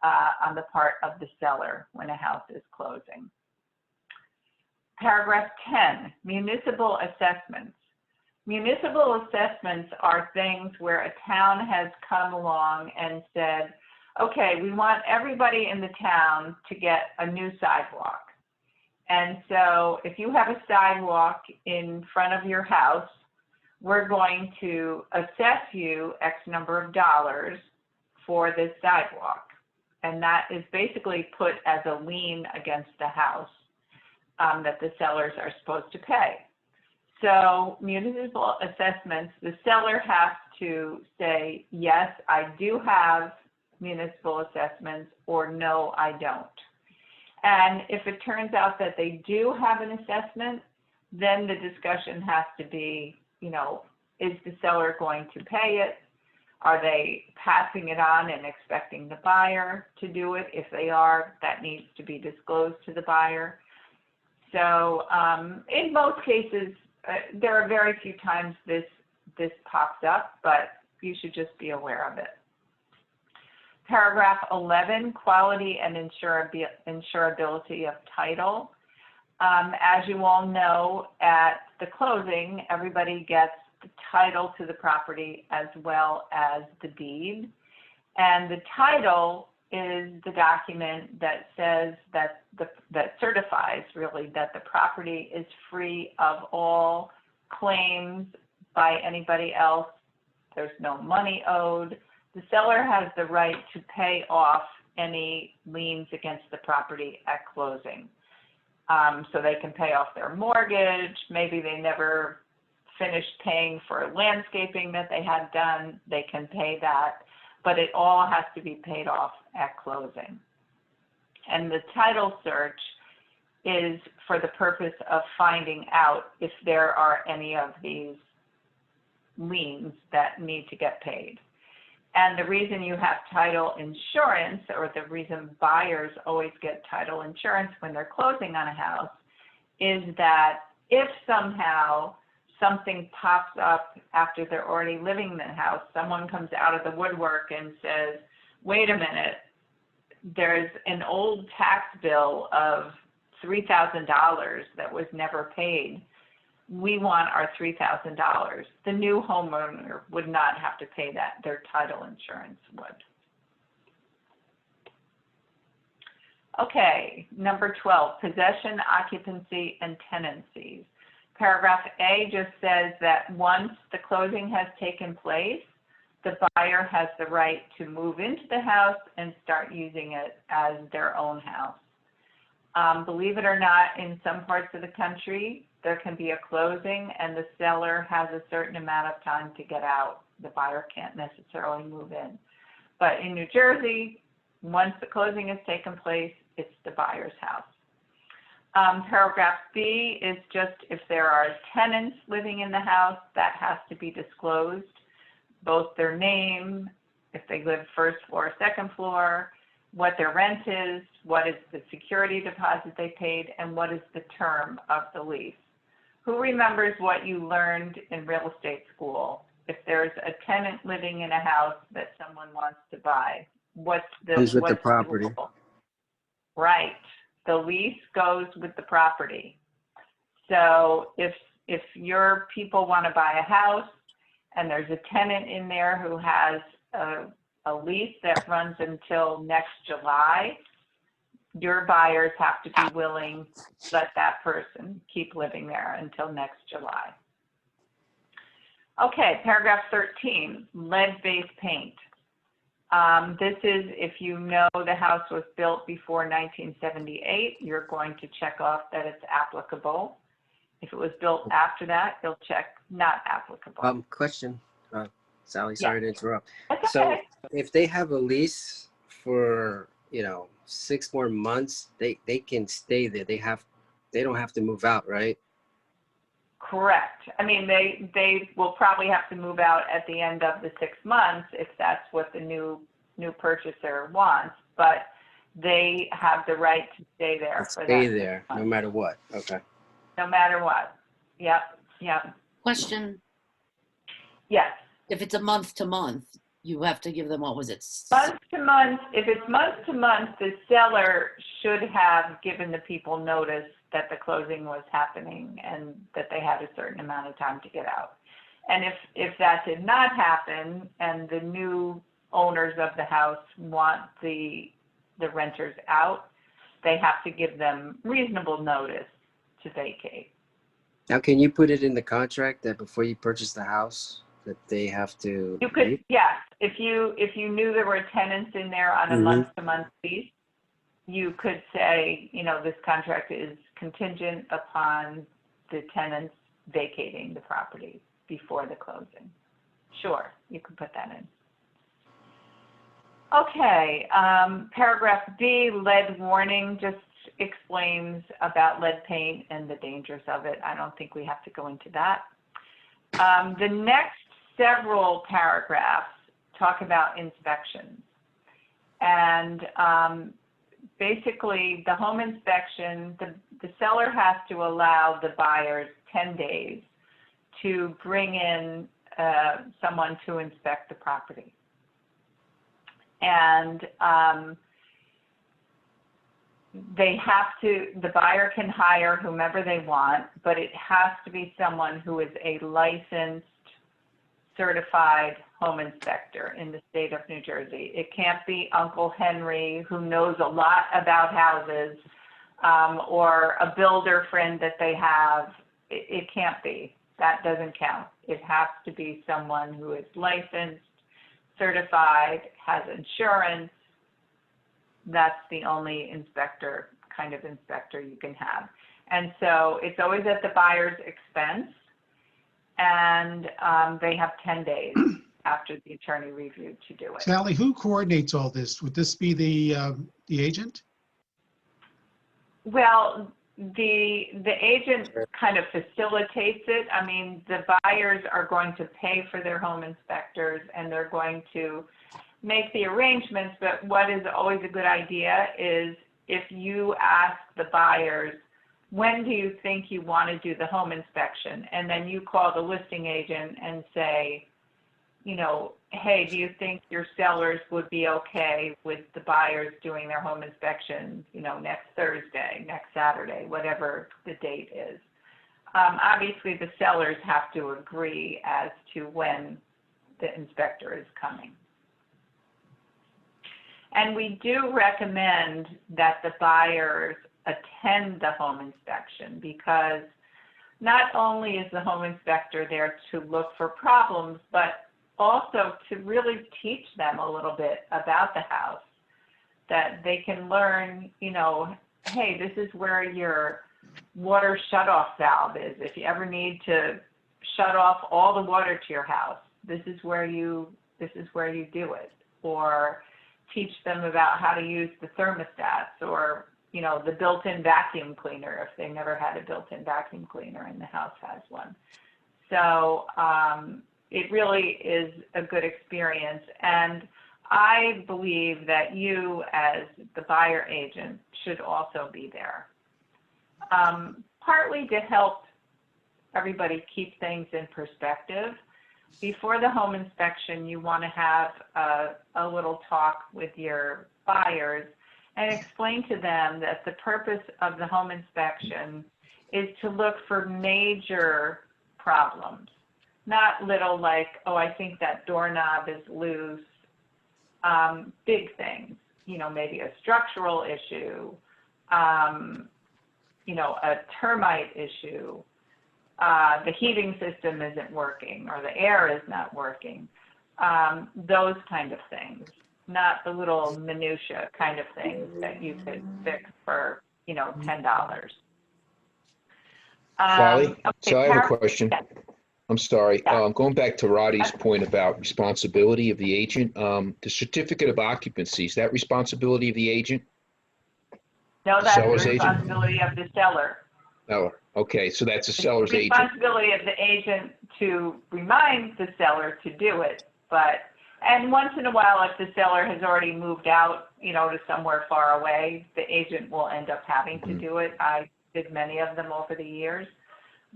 on the part of the seller when a house is closing. Paragraph 10, municipal assessments. Municipal assessments are things where a town has come along and said, okay, we want everybody in the town to get a new sidewalk. And so if you have a sidewalk in front of your house, we're going to assess you X number of dollars for this sidewalk. And that is basically put as a lien against the house that the sellers are supposed to pay. So municipal assessments, the seller has to say, yes, I do have municipal assessments, or no, I don't. And if it turns out that they do have an assessment, then the discussion has to be, you know, is the seller going to pay it? Are they passing it on and expecting the buyer to do it? If they are, that needs to be disclosed to the buyer. So in most cases, there are very few times this pops up, but you should just be aware of it. Paragraph 11, quality and insurability of title. As you all know, at the closing, everybody gets the title to the property as well as the deed. And the title is the document that says that that certifies really that the property is free of all claims by anybody else. There's no money owed. The seller has the right to pay off any liens against the property at closing. So they can pay off their mortgage. Maybe they never finished paying for landscaping that they had done. They can pay that, but it all has to be paid off at closing. And the title search is for the purpose of finding out if there are any of these liens that need to get paid. And the reason you have title insurance, or the reason buyers always get title insurance when they're closing on a house, is that if somehow something pops up after they're already living in the house, someone comes out of the woodwork and says, wait a minute, there's an old tax bill of $3,000 that was never paid. We want our $3,000. The new homeowner would not have to pay that. Their title insurance would. Okay, number 12, possession, occupancy, and tenancies. Paragraph A just says that once the closing has taken place, the buyer has the right to move into the house and start using it as their own house. Believe it or not, in some parts of the country, there can be a closing and the seller has a certain amount of time to get out. The buyer can't necessarily move in. But in New Jersey, once the closing has taken place, it's the buyer's house. Paragraph B is just if there are tenants living in the house, that has to be disclosed, both their name, if they live first floor, second floor, what their rent is, what is the security deposit they paid, and what is the term of the lease. Who remembers what you learned in real estate school? If there's a tenant living in a house that someone wants to buy, what's the Comes with the property. rule? Right. The lease goes with the property. So if your people want to buy a house and there's a tenant in there who has a lease that runs until next July, your buyers have to be willing to let that person keep living there until next July. Okay, paragraph 13, lead-based paint. This is if you know the house was built before 1978, you're going to check off that it's applicable. If it was built after that, you'll check not applicable. Question, Sally, Yeah. sorry to interrupt. That's So okay. if they have a lease for, 6 more months, they can stay there. They don't have to move out, right? Correct. I mean, they will probably have to move out at the end of the 6 months if that's what the new purchaser wants, but they have the right to stay there for Stay that there no matter what. Okay. no matter what. Yep. Question, Yes. if it's a month to month, you have to give them, what was it? Month to month, if it's month to month, the seller should have given the people notice that the closing was happening and that they had a certain amount of time to get out. And if that did not happen and the new owners of the house want the renters out, they have to give them reasonable notice to vacate. Now, can you put it in the contract that before you purchase the house that they have to You could, leave? yes, if you knew there were tenants in there on a month-to-month lease, you could say, this contract is contingent upon the tenants vacating the property before the closing. Sure, you can put that in. Okay, paragraph B, lead warning, just explains about lead paint and the dangers of it. I don't think we have to go into that. The next several paragraphs talk about inspections. And basically, the home inspection, the seller has to allow the buyers 10 days to bring in someone to inspect the property. And the buyer can hire whomever they want, but it has to be someone who is a licensed, certified home inspector in the state of New Jersey. It can't be Uncle Henry who knows a lot about houses or a builder friend that they have. It can't be. That doesn't count. It has to be someone who is licensed, certified, has insurance. That's the only kind of inspector you can have. And so it's always at the buyer's expense, and they have 10 days after the attorney review to do it. Sally, who coordinates all this? Would this be the agent? Well, the agent kind of facilitates it. I mean, the buyers are going to pay for their home inspectors, and they're going to make the arrangements, but what is always a good idea is if you ask the buyers, when do you think you want to do the home inspection? And then you call the listing agent and say, hey, do you think your sellers would be okay with the buyers doing their home inspection, next Thursday, next Saturday, whatever the date is. Obviously, the sellers have to agree as to when the inspector is coming. And we do recommend that the buyers attend the home inspection because not only is the home inspector there to look for problems, but also to really teach them a little bit about the house, that they can learn, hey, this is where your water shutoff valve is. If you ever need to shut off all the water to your house, this is where you do it. Or teach them about how to use the thermostats or, the built-in vacuum cleaner if they never had a built-in vacuum cleaner and the house has one. So it really is a good experience. And I believe that you as the buyer agent should also be there. Partly to help everybody keep things in perspective. Before the home inspection, you want to have a little talk with your buyers and explain to them that the purpose of the home inspection is to look for major problems, not little like, oh, I think that doorknob is loose, big things, you know, maybe a structural issue, you know, a termite issue, the heating system isn't working or the air is not working, those kind of things, not the little minutia kind of things that you could fix for, you know, $10. Sally, Okay, so I have a question. yeah. I'm sorry. Yeah. Going back to Roddy's point about responsibility of the agent, the certificate of occupancy, is that responsibility of the agent? No, that's the Seller's agent? responsibility of the seller. Seller. Okay, so that's a It's seller's the agent. responsibility of the agent to remind the seller to do it, but, and once in a while, if the seller has already moved out, you know, to somewhere far away, the agent will end up having to do it. I did many of them over the years,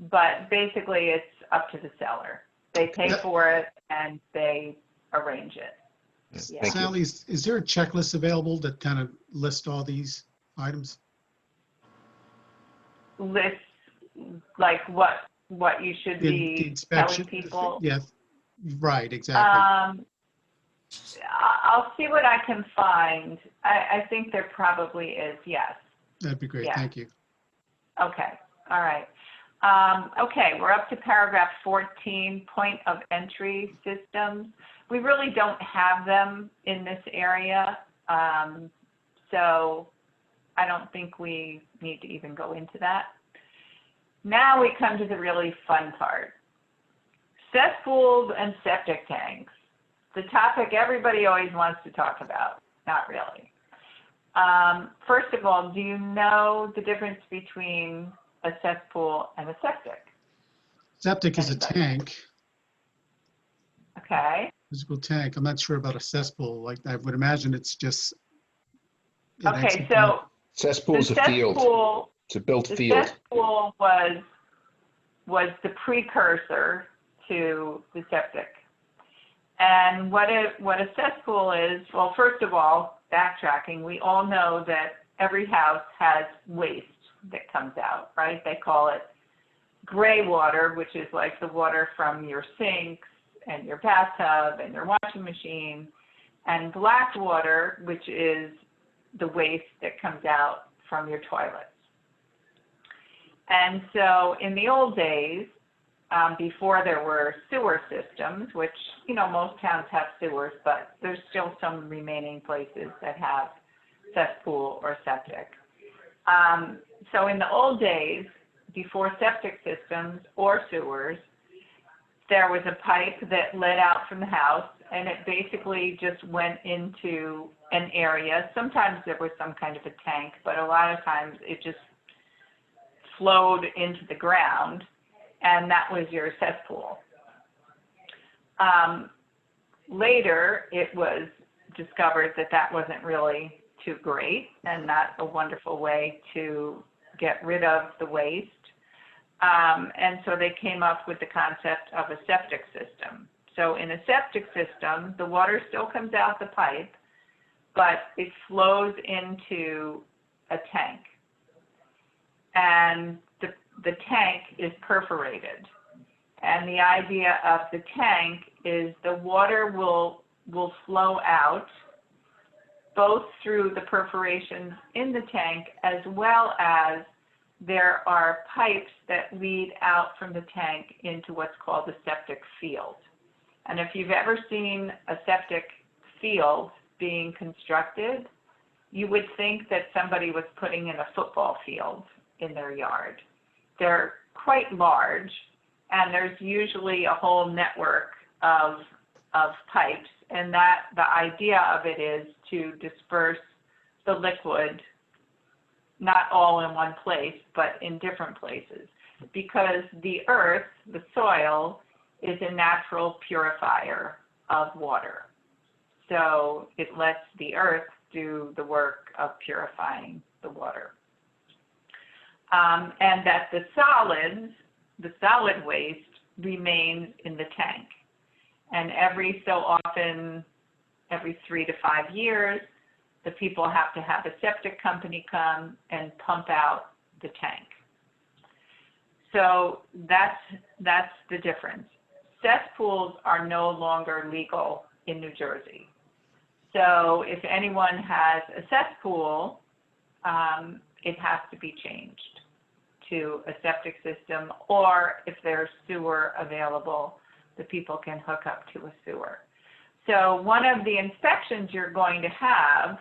but basically it's up to the seller. They pay for it and they arrange it. Yeah. Thank you. Sally, is there a checklist available that kind of lists all these items? Lists like what you should The be inspection? telling people. Yes, right, exactly. I'll see what I can find. I think there probably is, yes. That'd be great, yeah. thank you. Okay, all right. Okay, we're up to paragraph 14, point of entry systems. We really don't have them in this area, so I don't think we need to even go into that. Now we come to the really fun part. Cesspools and septic tanks, the topic everybody always wants to talk about. Not really. First of all, do you know the difference between a cesspool and a septic? Septic is a Anybody? tank, Okay. physical tank. I'm not sure about a cesspool. Like, I would imagine it's just. an Okay, exit so Cesspool's the a field. cesspool, It's a built the field. cesspool was the precursor to the septic. And what a cesspool is, well, first of all, backtracking, we all know that every house has waste that comes out, right? They call it gray water, which is like the water from your sinks and your bathtub and your washing machine, and black water, which is the waste that comes out from your toilets. And so in the old days, before there were sewer systems, which, you know, most towns have sewers, but there's still some remaining places that have cesspool or septic. So in the old days, before septic systems or sewers, there was a pipe that led out from the house, and it basically just went into an area. Sometimes there was some kind of a tank, but a lot of times it just flowed into the ground, and that was your cesspool. Later, it was discovered that that wasn't really too great and not a wonderful way to get rid of the waste. And so they came up with the concept of a septic system. So in a septic system, the water still comes out the pipe, but it flows into a tank. And the tank is perforated. And the idea of the tank is the water will flow out both through the perforations in the tank, as well as there are pipes that lead out from the tank into what's called a septic field. And if you've ever seen a septic field being constructed, you would think that somebody was putting in a football field in their yard. They're quite large, and there's usually a whole network of pipes, and that the idea of it is to disperse the liquid, not all in one place, but in different places, because the earth, the soil, is a natural purifier of water. So it lets the earth do the work of purifying the water. And that the solid waste remains in the tank. And every so often, every 3 to 5 years, the people have to have a septic company come and pump out the tank. So that's the difference. Cesspools are no longer legal in New Jersey. So if anyone has a cesspool, it has to be changed to a septic system, or if there's sewer available, the people can hook up to a sewer. So one of the inspections you're going to have,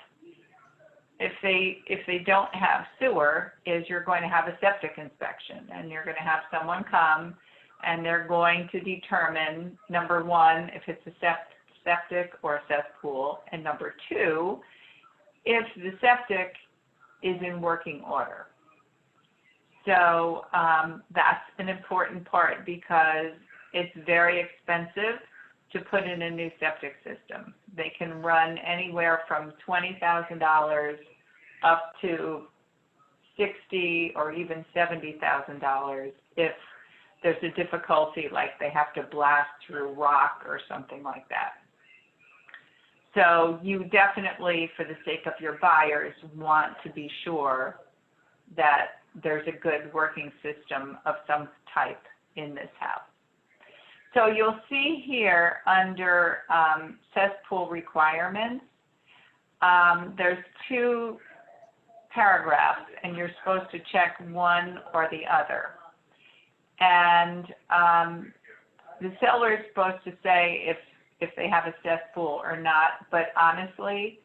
if they don't have sewer, is you're going to have a septic inspection, and you're going to have someone come and they're going to determine, number one, if it's a septic or a cesspool, and number two, if the septic is in working order. So that's an important part because it's very expensive to put in a new septic system. They can run anywhere from $20,000 up to $60,000 or even $70,000 if there's a difficulty, like they have to blast through rock or something like that. So you definitely, for the sake of your buyers, want to be sure that there's a good working system of some type in this house. So you'll see here under cesspool requirements, there's two paragraphs, and you're supposed to check one or the other. And the seller is supposed to say if they have a cesspool or not, but honestly,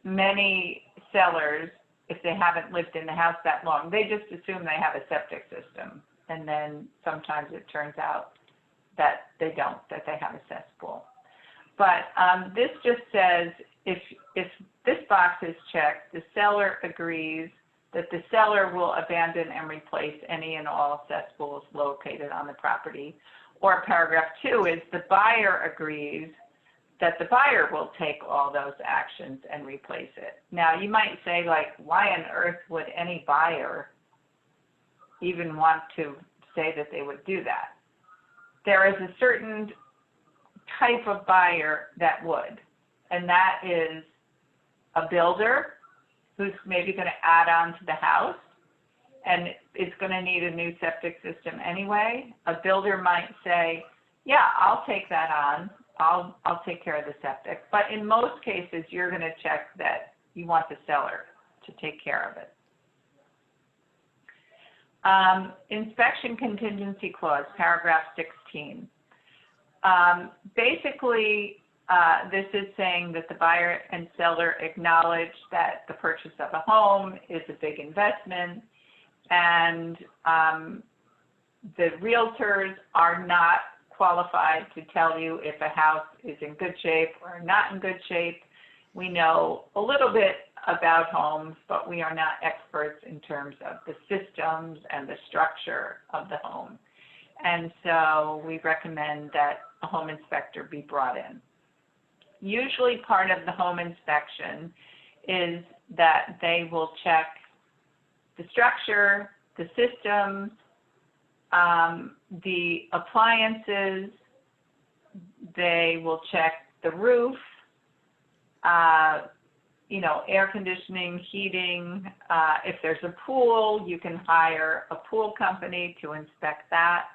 many sellers, if they haven't lived in the house that long, they just assume they have a septic system. And then sometimes it turns out that they don't, that they have a cesspool. But this just says if this box is checked, the seller agrees that the seller will abandon and replace any and all cesspools located on the property. Or paragraph 2 is the buyer agrees that the buyer will take all those actions and replace it. Now, you might say, like, why on earth would any buyer even want to say that they would do that? There is a certain type of buyer that would, and that is a builder who's maybe going to add on to the house and is going to need a new septic system anyway. A builder might say, yeah, I'll take that on. I'll take care of the septic. But in most cases, you're going to check that you want the seller to take care of it. Inspection contingency clause, paragraph 16. Basically, this is saying that the buyer and seller acknowledge that the purchase of a home is a big investment, and the realtors are not qualified to tell you if a house is in good shape or not in good shape. We know a little bit about homes, but we are not experts in terms of the systems and the structure of the home. And so we recommend that a home inspector be brought in. Usually part of the home inspection is that they will check the structure, the systems, the appliances. They will check the roof, air conditioning, heating. If there's a pool, you can hire a pool company to inspect that.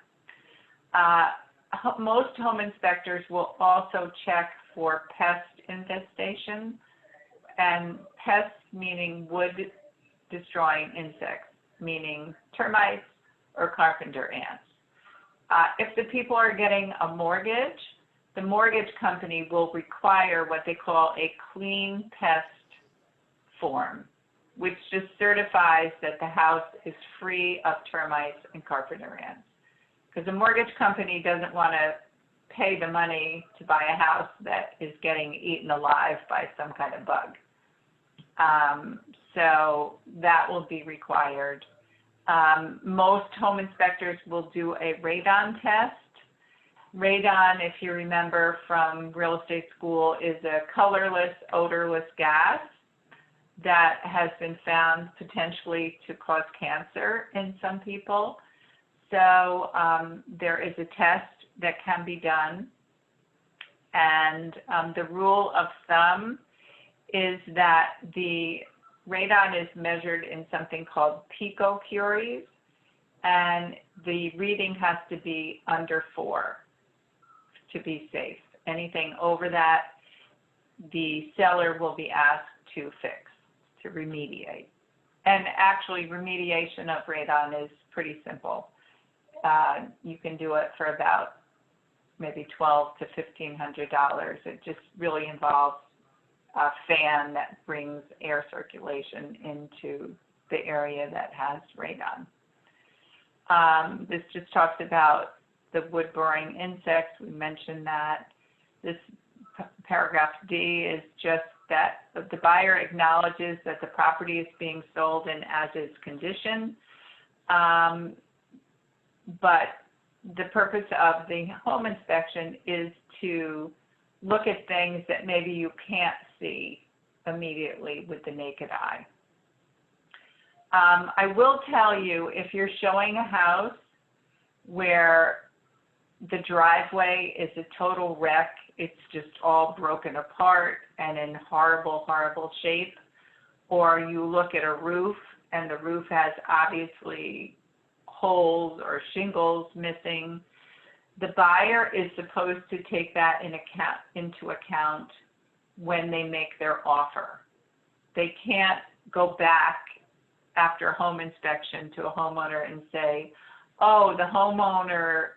Most home inspectors will also check for pest infestation, and pests meaning wood destroying insects, meaning termites or carpenter ants. If the people are getting a mortgage, the mortgage company will require what they call a clean pest form, which just certifies that the house is free of termites and carpenter ants. Because the mortgage company doesn't want to pay the money to buy a house that is getting eaten alive by some kind of bug. So that will be required. Most home inspectors will do a radon test. Radon, if you remember from real estate school, is a colorless, odorless gas that has been found potentially to cause cancer in some people. So there is a test that can be done. And the rule of thumb is that the radon is measured in something called picocuries, and the reading has to be under 4 to be safe. Anything over that, the seller will be asked to fix, to remediate. And actually, remediation of radon is pretty simple. You can do it for about maybe $1,200 to $1,500. It just really involves a fan that brings air circulation into the area that has radon. This just talks about the wood-boring insects. We mentioned that. This paragraph D is just that the buyer acknowledges that the property is being sold in as-is condition. But the purpose of the home inspection is to look at things that maybe you can't see immediately with the naked eye. I will tell you, if you're showing a house where the driveway is a total wreck, it's just all broken apart and in horrible, horrible shape, or you look at a roof and the roof has obviously holes or shingles missing, the buyer is supposed to take that into account when they make their offer. They can't go back after home inspection to a homeowner and say, oh, the homeowner,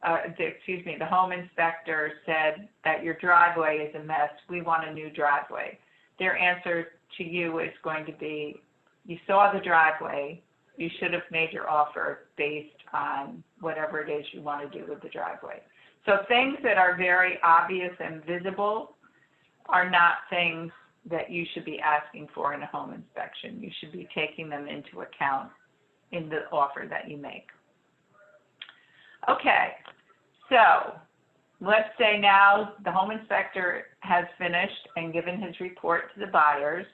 the home inspector said that your driveway is a mess, we want a new driveway. Their answer to you is going to be, you saw the driveway, you should have made your offer based on whatever it is you want to do with the driveway. So things that are very obvious and visible are not things that you should be asking for in a home inspection. You should be taking them into account in the offer that you make. Okay, so let's say now the home inspector has finished and given his report to the buyers,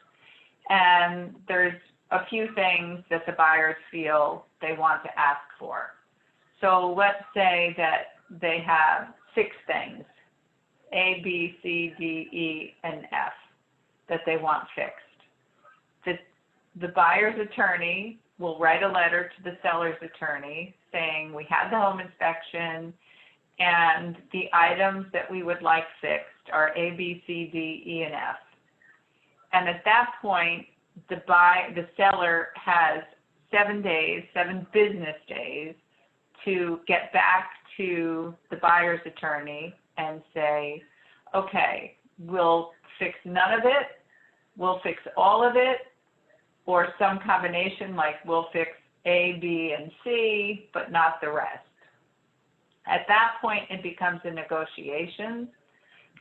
and there's a few things that the buyers feel they want to ask for. So let's say that they have 6 things, A, B, C, D, E, and F, that they want fixed. The buyer's attorney will write a letter to the seller's attorney saying, we had the home inspection and the items that we would like fixed are A, B, C, D, E, and F. And at that point, the seller has 7 business days to get back to the buyer's attorney and say, okay, we'll fix none of it, we'll fix all of it, or some combination like we'll fix A, B, and C, but not the rest. At that point, it becomes a negotiation,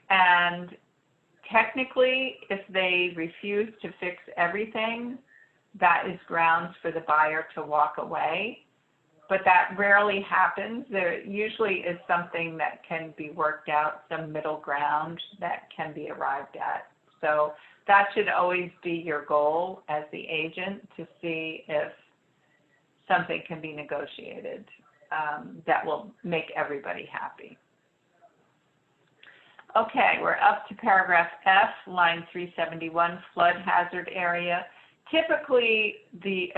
and technically, if they refuse to fix everything, that is grounds for the buyer to walk away. But that rarely happens. There usually is something that can be worked out, some middle ground that can be arrived at. So that should always be your goal as the agent, to see if something can be negotiated that will make everybody happy. Okay, we're up to paragraph F, line 371, flood hazard area. Typically, the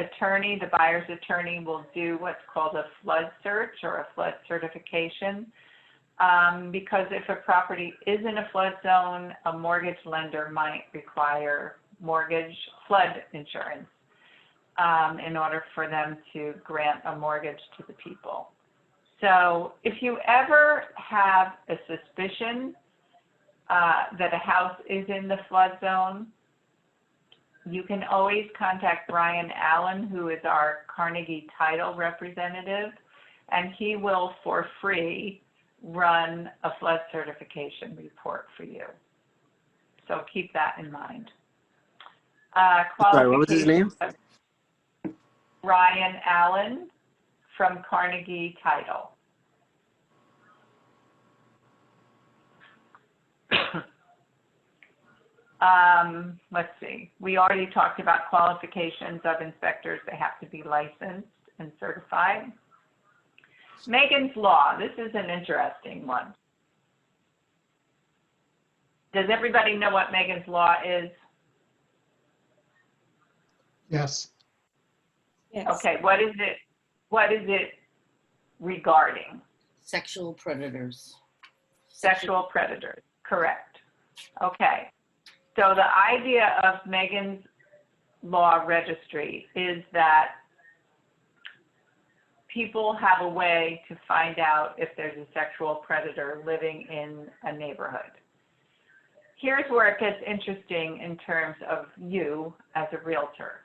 buyer's attorney will do what's called a flood search or a flood certification, because if a property is in a flood zone, a mortgage lender might require mortgage flood insurance in order for them to grant a mortgage to the people. So if you ever have a suspicion that a house is in the flood zone, you can always contact Brian Allen, who is our Carnegie Title representative, and he will, for free, run a flood certification report for you. So keep that in mind. Sorry, what was his name? Brian Allen from Carnegie Title. Let's see. We already talked about qualifications of inspectors. They have to be licensed and certified. Megan's Law. This is an interesting one. Does everybody know what Megan's Law is? Yes. Yes. Okay, what is it regarding? Sexual predators. Sexual predators, correct. Okay, so the idea of Megan's Law Registry is that people have a way to find out if there's a sexual predator living in a neighborhood. Here's where it gets interesting in terms of you as a realtor.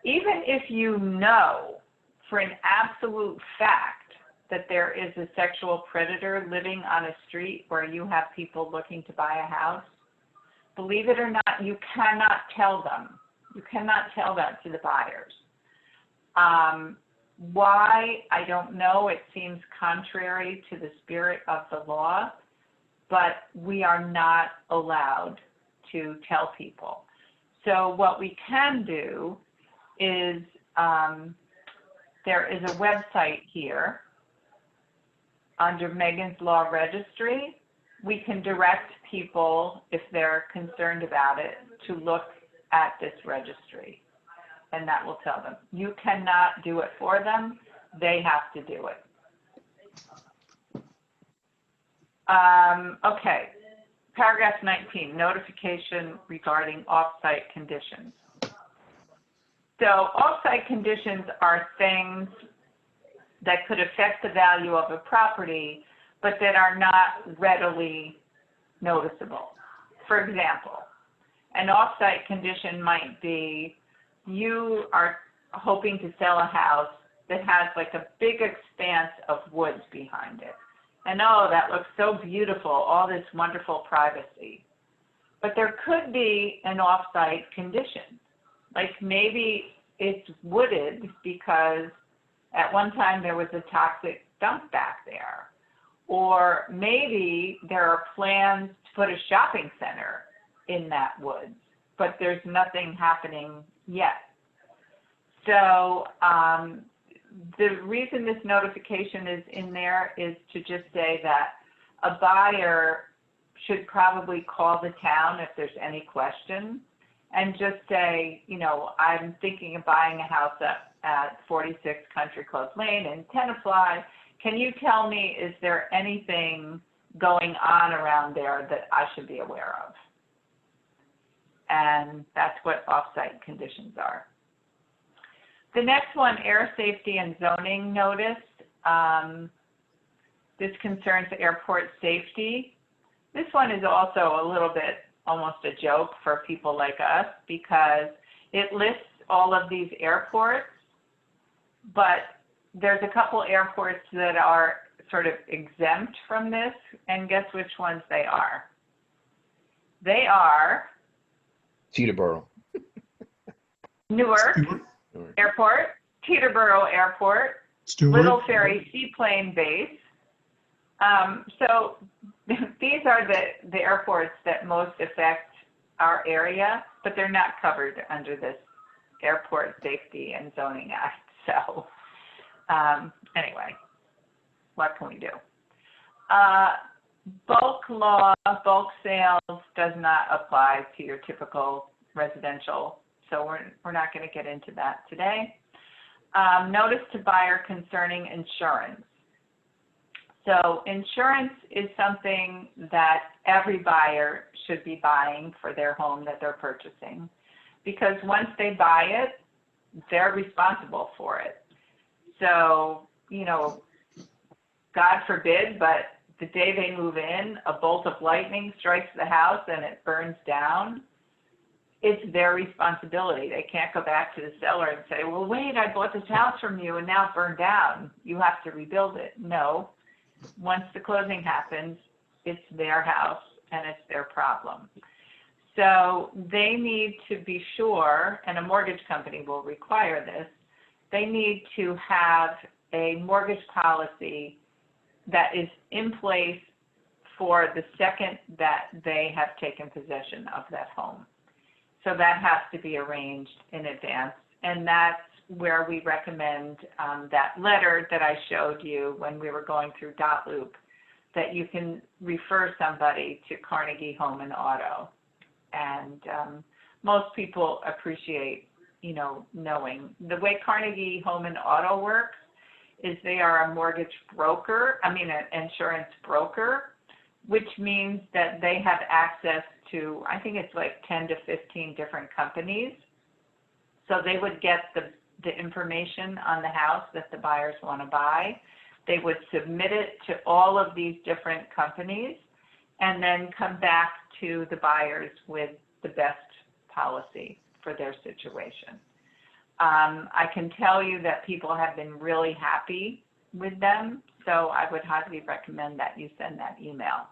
Even if you know for an absolute fact that there is a sexual predator living on a street where you have people looking to buy a house, believe it or not, you cannot tell them. You cannot tell that to the buyers. Why? I don't know. It seems contrary to the spirit of the law, but we are not allowed to tell people. So what we can do is there is a website here under Megan's Law Registry. We can direct people, if they're concerned about it, to look at this registry, and that will tell them. You cannot do it for them. They have to do it. Okay, paragraph 19, notification regarding off-site conditions. So off-site conditions are things that could affect the value of a property, but that are not readily noticeable. For example, an off-site condition might be you are hoping to sell a house that has like a big expanse of woods behind it. And oh, that looks so beautiful, all this wonderful privacy. But there could be an off-site condition. Like maybe it's wooded because at one time there was a toxic dump back there. Or maybe there are plans to put a shopping center in that woods, but there's nothing happening yet. So the reason this notification is in there is to just say that a buyer should probably call the town if there's any question and just say, you know, I'm thinking of buying a house at 46 Country Club Lane in Tenafly. Can you tell me, is there anything going on around there that I should be aware of? And that's what off-site conditions are. The next one, air safety and zoning notice. This concerns airport safety. This one is also a little bit almost a joke for people like us because it lists all of these airports, but there's a couple airports that are sort of exempt from this, and guess which ones they are? They are Teterboro. Newark Airport, Teterboro Airport, Stewart. Little Ferry Seaplane Base. So these are the airports that most affect our area, but they're not covered under this Airport Safety and Zoning Act. So anyway, what can we do? Bulk law, bulk sales does not apply to your typical residential, so we're not going to get into that today. Notice to buyer concerning insurance. So insurance is something that every buyer should be buying for their home that they're purchasing, because once they buy it, they're responsible for it. So, you know, God forbid, but the day they move in, a bolt of lightning strikes the house and it burns down, it's their responsibility. They can't go back to the seller and say, well, wait, I bought this house from you and now it burned down. You have to rebuild it. No. Once the closing happens, it's their house and it's their problem. So they need to be sure, and a mortgage company will require this, they need to have a mortgage policy that is in place for the second that they have taken possession of that home. So that has to be arranged in advance. And that's where we recommend that letter that I showed you when we were going through Dot Loop, that you can refer somebody to Carnegie Home and Auto. And most people appreciate knowing. The way Carnegie Home and Auto works is they are a mortgage broker, an insurance broker, which means that they have access to, I think it's like 10 to 15 different companies. So they would get the information on the house that the buyers want to buy. They would submit it to all of these different companies and then come back to the buyers with the best policy for their situation. I can tell you that people have been really happy with them, so I would highly recommend that you send that email.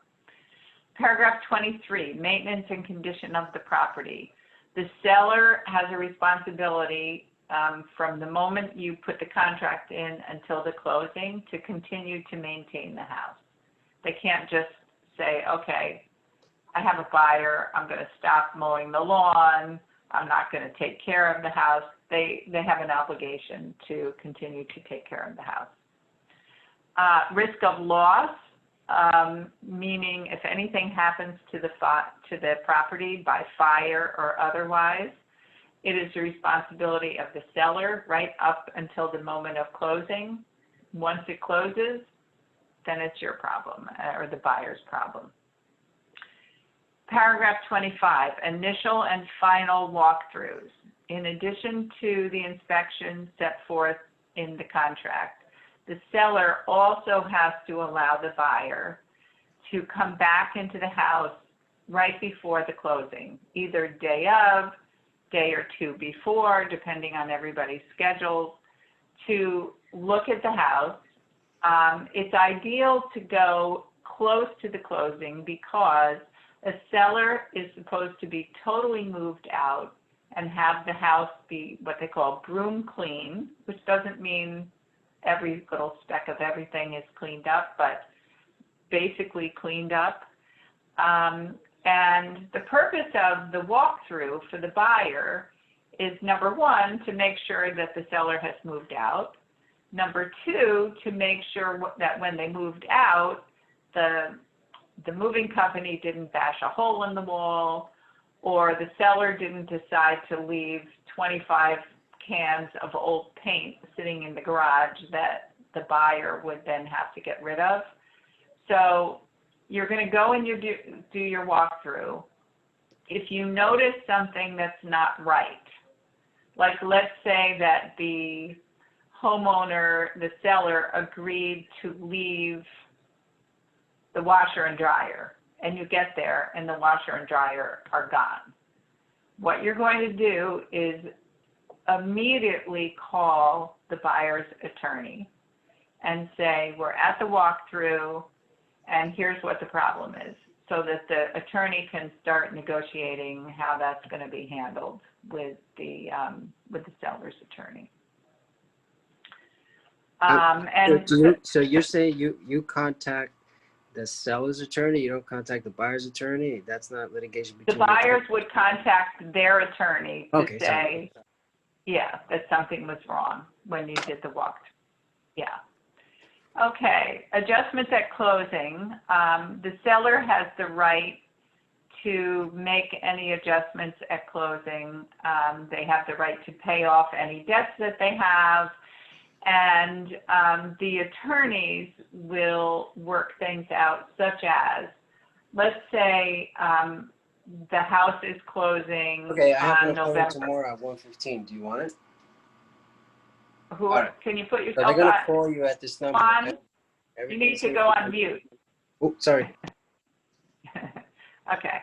Paragraph 23, maintenance and condition of the property. The seller has a responsibility from the moment you put the contract in until the closing to continue to maintain the house. They can't just say, okay, I have a buyer, I'm going to stop mowing the lawn, I'm not going to take care of the house. They have an obligation to continue to take care of the house. Risk of loss, meaning if anything happens to the property by fire or otherwise, it is the responsibility of the seller right up until the moment of closing. Once it closes, then it's your problem or the buyer's problem. Paragraph 25, initial and final walkthroughs. In addition to the inspection set forth in the contract, the seller also has to allow the buyer to come back into the house right before the closing, either day of, day or two before, depending on everybody's schedules, to look at the house. It's ideal to go close to the closing because a seller is supposed to be totally moved out and have the house be what they call broom clean, which doesn't mean every little speck of everything is cleaned up, but basically cleaned up. And the purpose of the walkthrough for the buyer is, number one, to make sure that the seller has moved out. Number two, to make sure that when they moved out, the moving company didn't bash a hole in the wall, or the seller didn't decide to leave 25 cans of old paint sitting in the garage that the buyer would then have to get rid of. So you're going to go and you do your walkthrough. If you notice something that's not right, like let's say that the homeowner, the seller, agreed to leave the washer and dryer, and you get there and the washer and dryer are gone. What you're going to do is immediately call the buyer's attorney and say, we're at the walkthrough and here's what the problem is, so that the attorney can start negotiating how that's going to be handled with the seller's attorney. So you're saying you contact the seller's attorney, you don't contact the buyer's attorney? That's not litigation between the buyers would contact their attorney to say, sorry. yeah, that something was wrong when you did the walkthrough. Yeah. Okay, adjustments at closing. The seller has the right to make any adjustments at closing. They have the right to pay off any debts that they have, and the attorneys will work things out, such as, let's say the house is closing Okay, I have on an November. appointment tomorrow at 1:15. Do you want it? Who, All right. can you put So yourself they're gonna on? call you at this number. You need to go on mute. Oh, sorry. Okay.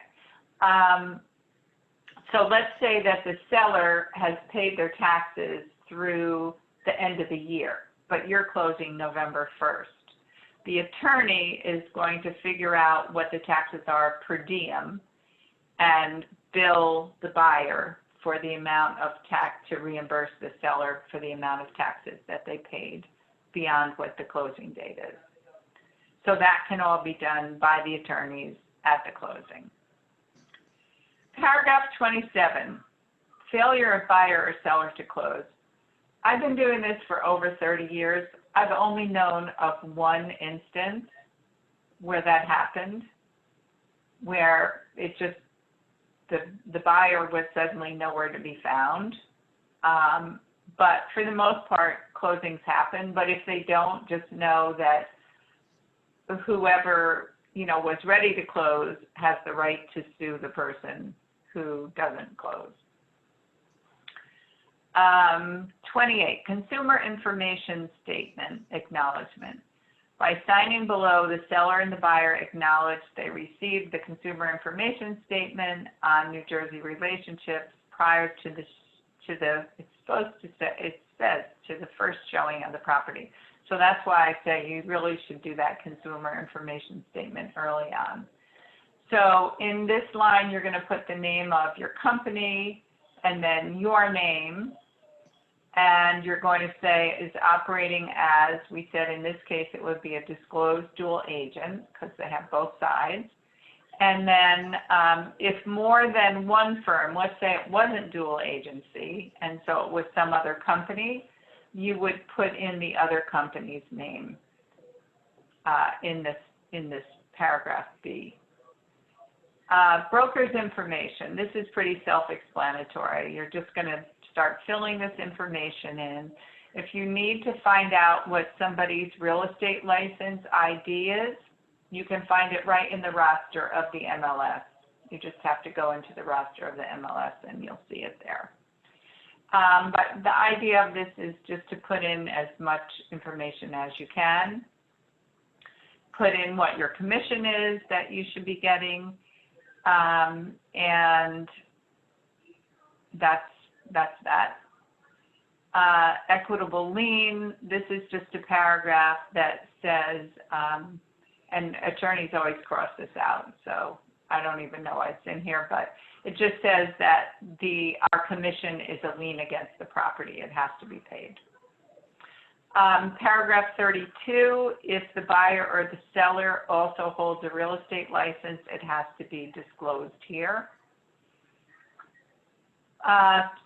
So let's say that the seller has paid their taxes through the end of the year, but you're closing November 1st. The attorney is going to figure out what the taxes are per diem and bill the buyer for the amount of tax to reimburse the seller for the amount of taxes that they paid beyond what the closing date is. So that can all be done by the attorneys at the closing. Paragraph 27, failure of buyer or seller to close. I've been doing this for over 30 years. I've only known of one instance where that happened, where it just, the buyer was suddenly nowhere to be found. But for the most part, closings happen. But if they don't, just know that whoever, was ready to close has the right to sue the person who doesn't close. 28, consumer information statement acknowledgement. By signing below, the seller and the buyer acknowledge they received the consumer information statement on New Jersey relationships prior to the it's supposed to say, it says to the first showing of the property. So that's why I say you really should do that consumer information statement early on. So in this line, you're going to put the name of your company and then your name. And you're going to say is operating as, we said in this case, it would be a disclosed dual agent because they have both sides. And then if more than one firm, let's say it wasn't dual agency, and so it was some other company, you would put in the other company's name in this paragraph B. Broker's information. This is pretty self-explanatory. You're just going to start filling this information in. If you need to find out what somebody's real estate license ID is, you can find it right in the roster of the MLS. You just have to go into the roster of the MLS and you'll see it there. But the idea of this is just to put in as much information as you can. Put in what your commission is that you should be getting, and that's that. Equitable lien, this is just a paragraph that says, and attorneys always cross this out, so I don't even know why it's in here, but it just says that our commission is a lien against the property. It has to be paid. Paragraph 32, if the buyer or the seller also holds a real estate license, it has to be disclosed here.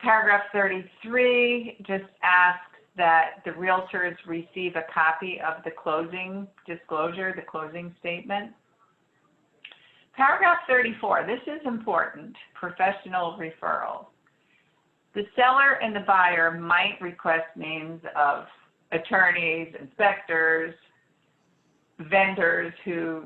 Paragraph 33 just asks that the realtors receive a copy of the closing disclosure, the closing statement. Paragraph 34, this is important, professional referrals. The seller and the buyer might request names of attorneys, inspectors, vendors who,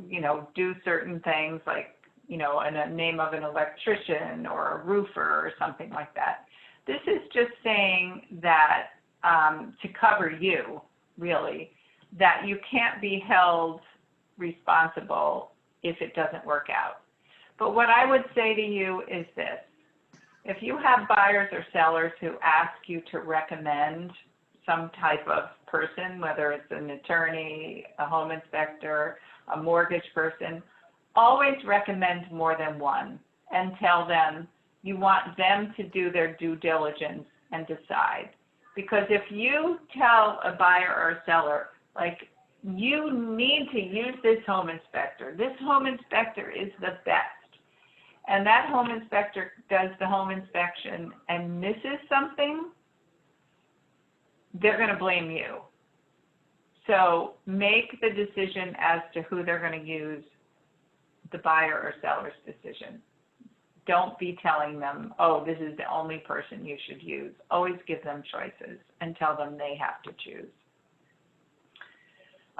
do certain things like, a name of an electrician or a roofer or something like that. This is just saying that to cover you, really, that you can't be held responsible if it doesn't work out. But what I would say to you is this. If you have buyers or sellers who ask you to recommend some type of person, whether it's an attorney, a home inspector, a mortgage person, always recommend more than one and tell them you want them to do their due diligence and decide. Because if you tell a buyer or a seller, like, you need to use this home inspector is the best, and that home inspector does the home inspection and misses something, they're going to blame you. So make the decision as to who they're going to use, the buyer or seller's decision. Don't be telling them, oh, this is the only person you should use. Always give them choices and tell them they have to choose.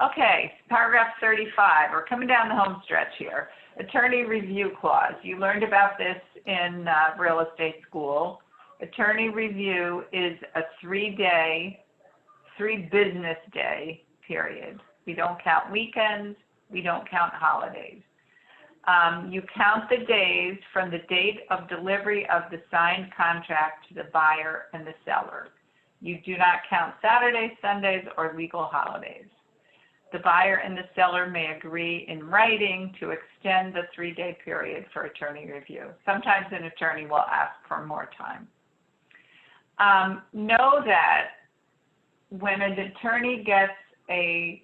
Okay, paragraph 35. We're coming down the home stretch here. Attorney review clause. You learned about this in real estate school. Attorney review is a 3 business day period. We don't count weekends. We don't count holidays. You count the days from the date of delivery of the signed contract to the buyer and the seller. You do not count Saturdays, Sundays, or legal holidays. The buyer and the seller may agree in writing to extend the 3-day period for attorney review. Sometimes an attorney will ask for more time. Know that when an attorney gets a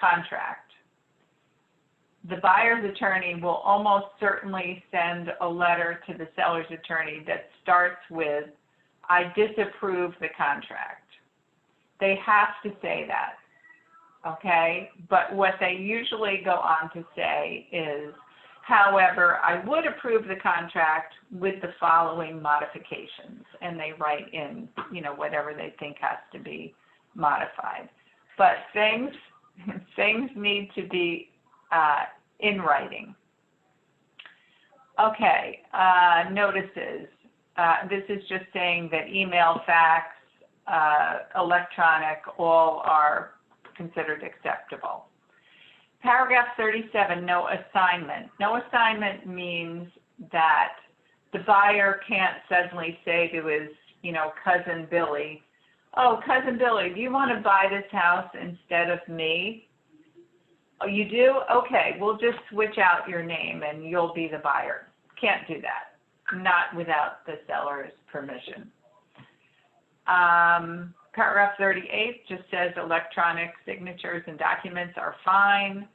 contract, the buyer's attorney will almost certainly send a letter to the seller's attorney that starts with, I disapprove the contract. They have to say that, okay? But what they usually go on to say is, However, I would approve the contract with the following modifications, and they write in, you know, whatever they think has to be modified. But things need to be in writing. Okay, notices. This is just saying that email, fax, electronic, all are considered acceptable. Paragraph 37, no assignment. No assignment means that the buyer can't suddenly say to his, you know, cousin Billy, oh, cousin Billy, do you want to buy this house instead of me? Oh, you do? Okay, we'll just switch out your name and you'll be the buyer. Can't do that, not without the seller's permission. Paragraph 38 just says electronic signatures and documents are fine.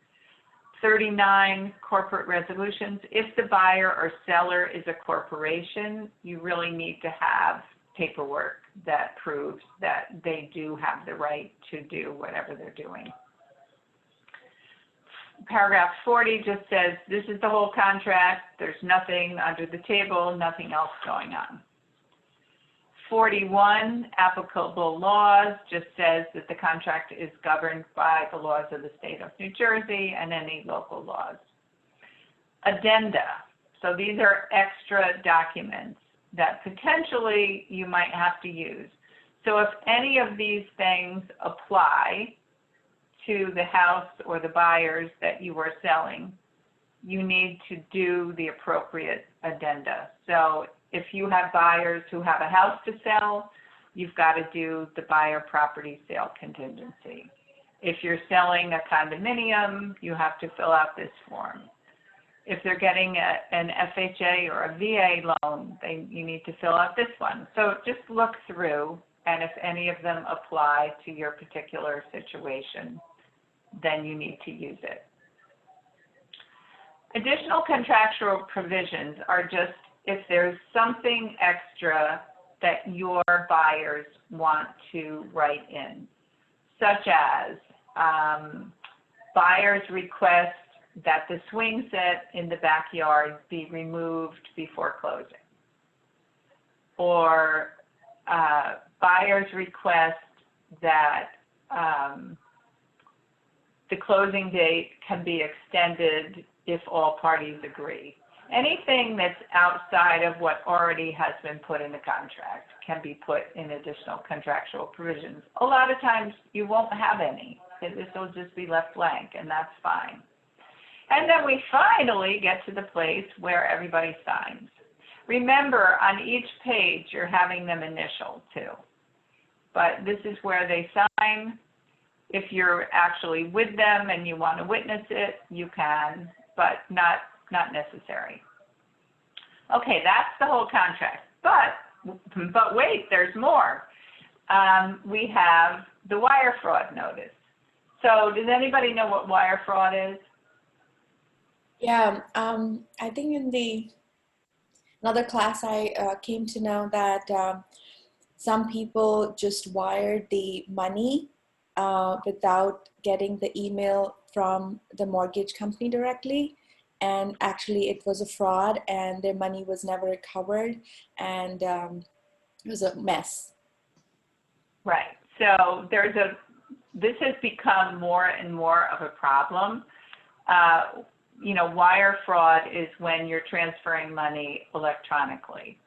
39, corporate resolutions. If the buyer or seller is a corporation, you really need to have paperwork that proves that they do have the right to do whatever they're doing. Paragraph 40 just says this is the whole contract. There's nothing under the table, nothing else going on. 41, applicable laws, just says that the contract is governed by the laws of the state of New Jersey and any local laws. Addenda. So these are extra documents that potentially you might have to use. So if any of these things apply to the house or the buyers that you are selling, you need to do the appropriate addenda. So if you have buyers who have a house to sell, you've got to do the buyer property sale contingency. If you're selling a condominium, you have to fill out this form. If they're getting an FHA or a VA loan, you need to fill out this one. So just look through, and if any of them apply to your particular situation, then you need to use it. Additional contractual provisions are just if there's something extra that your buyers want to write in, such as buyers request that the swing set in the backyard be removed before closing, or buyers request that the closing date can be extended if all parties agree. Anything that's outside of what already has been put in the contract can be put in additional contractual provisions. A lot of times you won't have any. This will just be left blank, and that's fine. And then we finally get to the place where everybody signs. Remember, on each page, you're having them initial too. But this is where they sign. If you're actually with them and you want to witness it, you can, but not necessary. Okay, that's the whole contract. But wait, there's more. We have the wire fraud notice. So does anybody know what wire fraud is? Yeah, I think in another class I came to know that some people just wired the money without getting the email from the mortgage company directly, and actually it was a fraud and their money was never recovered, and it was a mess. Right. So this has become more and more of a problem. Wire fraud is when you're transferring money electronically.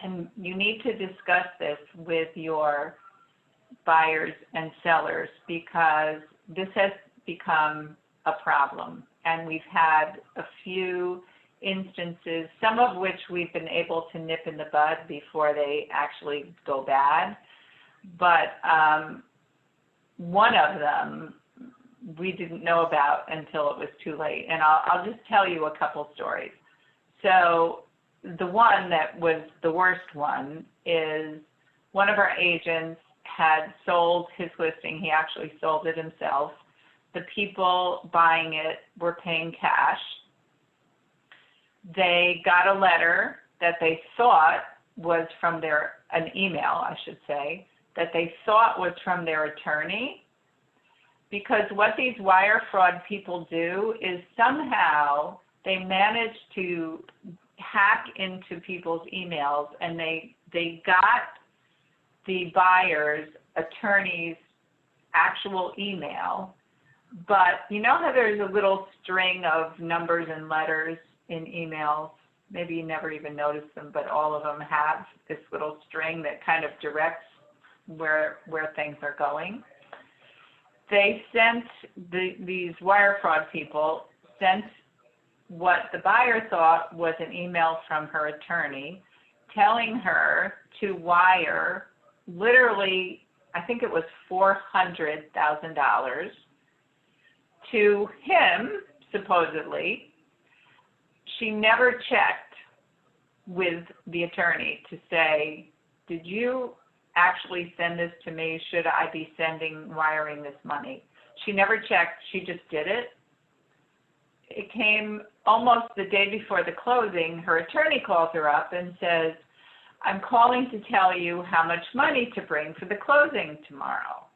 And you need to discuss this with your buyers and sellers because this has become a problem. And we've had a few instances, some of which we've been able to nip in the bud before they actually go bad. But one of them we didn't know about until it was too late. And I'll just tell you a couple stories. So the one that was the worst one is one of our agents had sold his listing. He actually sold it himself. The people buying it were paying cash. They got a letter that they thought was from an email, I should say, that they thought was from their attorney. Because what these wire fraud people do is somehow they managed to hack into people's emails, and they got the buyer's attorney's actual email. But you know how there's a little string of numbers and letters in emails? Maybe you never even noticed them, but all of them have this little string that kind of directs where things are going. They sent, these wire fraud people sent what the buyer thought was an email from her attorney telling her to wire literally, I think it was $400,000 to him, supposedly. She never checked with the attorney to say, did you actually send this to me? Should I be wiring this money? She never checked. She just did it. It came almost the day before the closing. Her attorney calls her up and says, I'm calling to tell you how much money to bring for the closing tomorrow.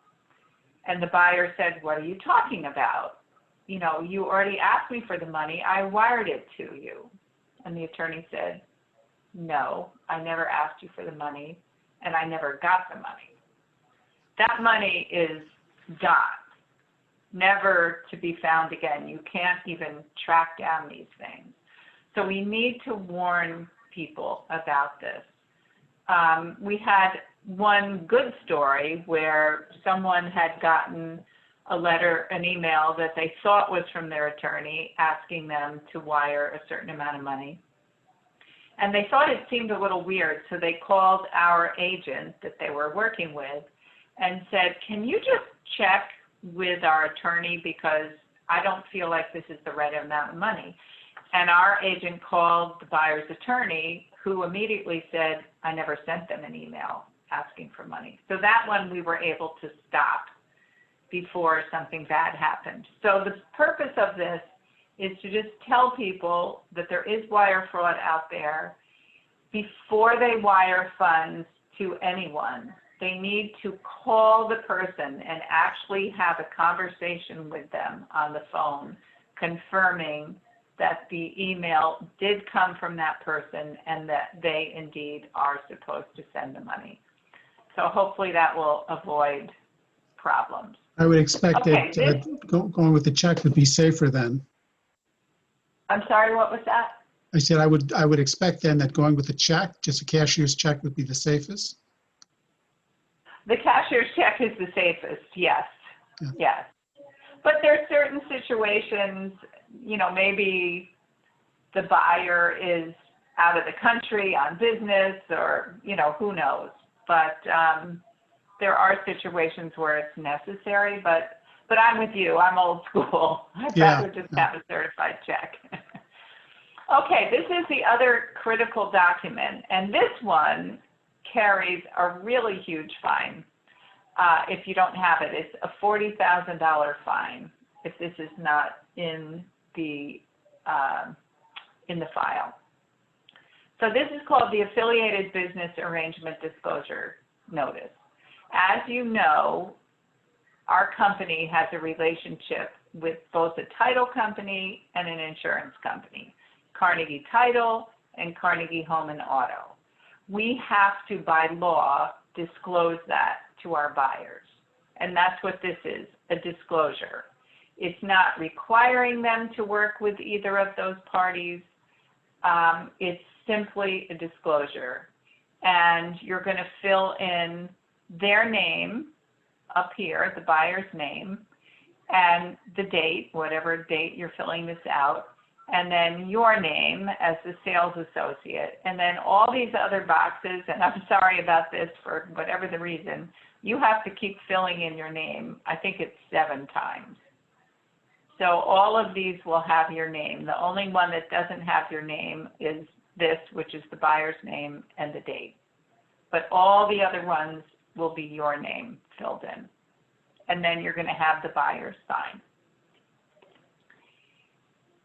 And the buyer said, what are you talking about? You know, you already asked me for the money. I wired it to you. And the attorney said, no, I never asked you for the money, and I never got the money. That money is gone, never to be found again. You can't even track down these things. So we need to warn people about this. We had one good story where someone had gotten a letter, an email that they thought was from their attorney asking them to wire a certain amount of money. And they thought it seemed a little weird, so they called our agent that they were working with and said, can you just check with our attorney because I don't feel like this is the right amount of money. And our agent called the buyer's attorney, who immediately said, I never sent them an email asking for money. So that one we were able to stop before something bad happened. So the purpose of this is to just tell people that there is wire fraud out there. Before they wire funds to anyone, they need to call the person and actually have a conversation with them on the phone, confirming that the email did come from that person and that they indeed are supposed to send the money. So hopefully that will avoid problems. I would expect Okay, that going with the check would be safer then. I'm sorry, what was that? I said I would expect then that going with the check, just a cashier's check, would be the safest. The cashier's check is the safest, yes, yes. But there are certain situations, you know, maybe the buyer is out of the country on business or, you know, who knows. But there are situations where it's necessary, but I'm with you. I'm old school. I'd rather just have a certified check. Okay, this is the other critical document, and this one carries a really huge fine if you don't have it. It's a $40,000 fine if this is not in the file. So this is called the Affiliated Business Arrangement Disclosure Notice. As you know, our company has a relationship with both a title company and an insurance company, Carnegie Title and Carnegie Home and Auto. We have to, by law, disclose that to our buyers. And that's what this is, a disclosure. It's not requiring them to work with either of those parties. It's simply a disclosure. And you're going to fill in their name up here, the buyer's name, and the date, whatever date you're filling this out, and then your name as the sales associate, and then all these other boxes, and I'm sorry about this for whatever the reason, you have to keep filling in your name. I think it's 7 times. So all of these will have your name. The only one that doesn't have your name is this, which is the buyer's name and the date. But all the other ones will be your name filled in. And then you're going to have the buyer sign.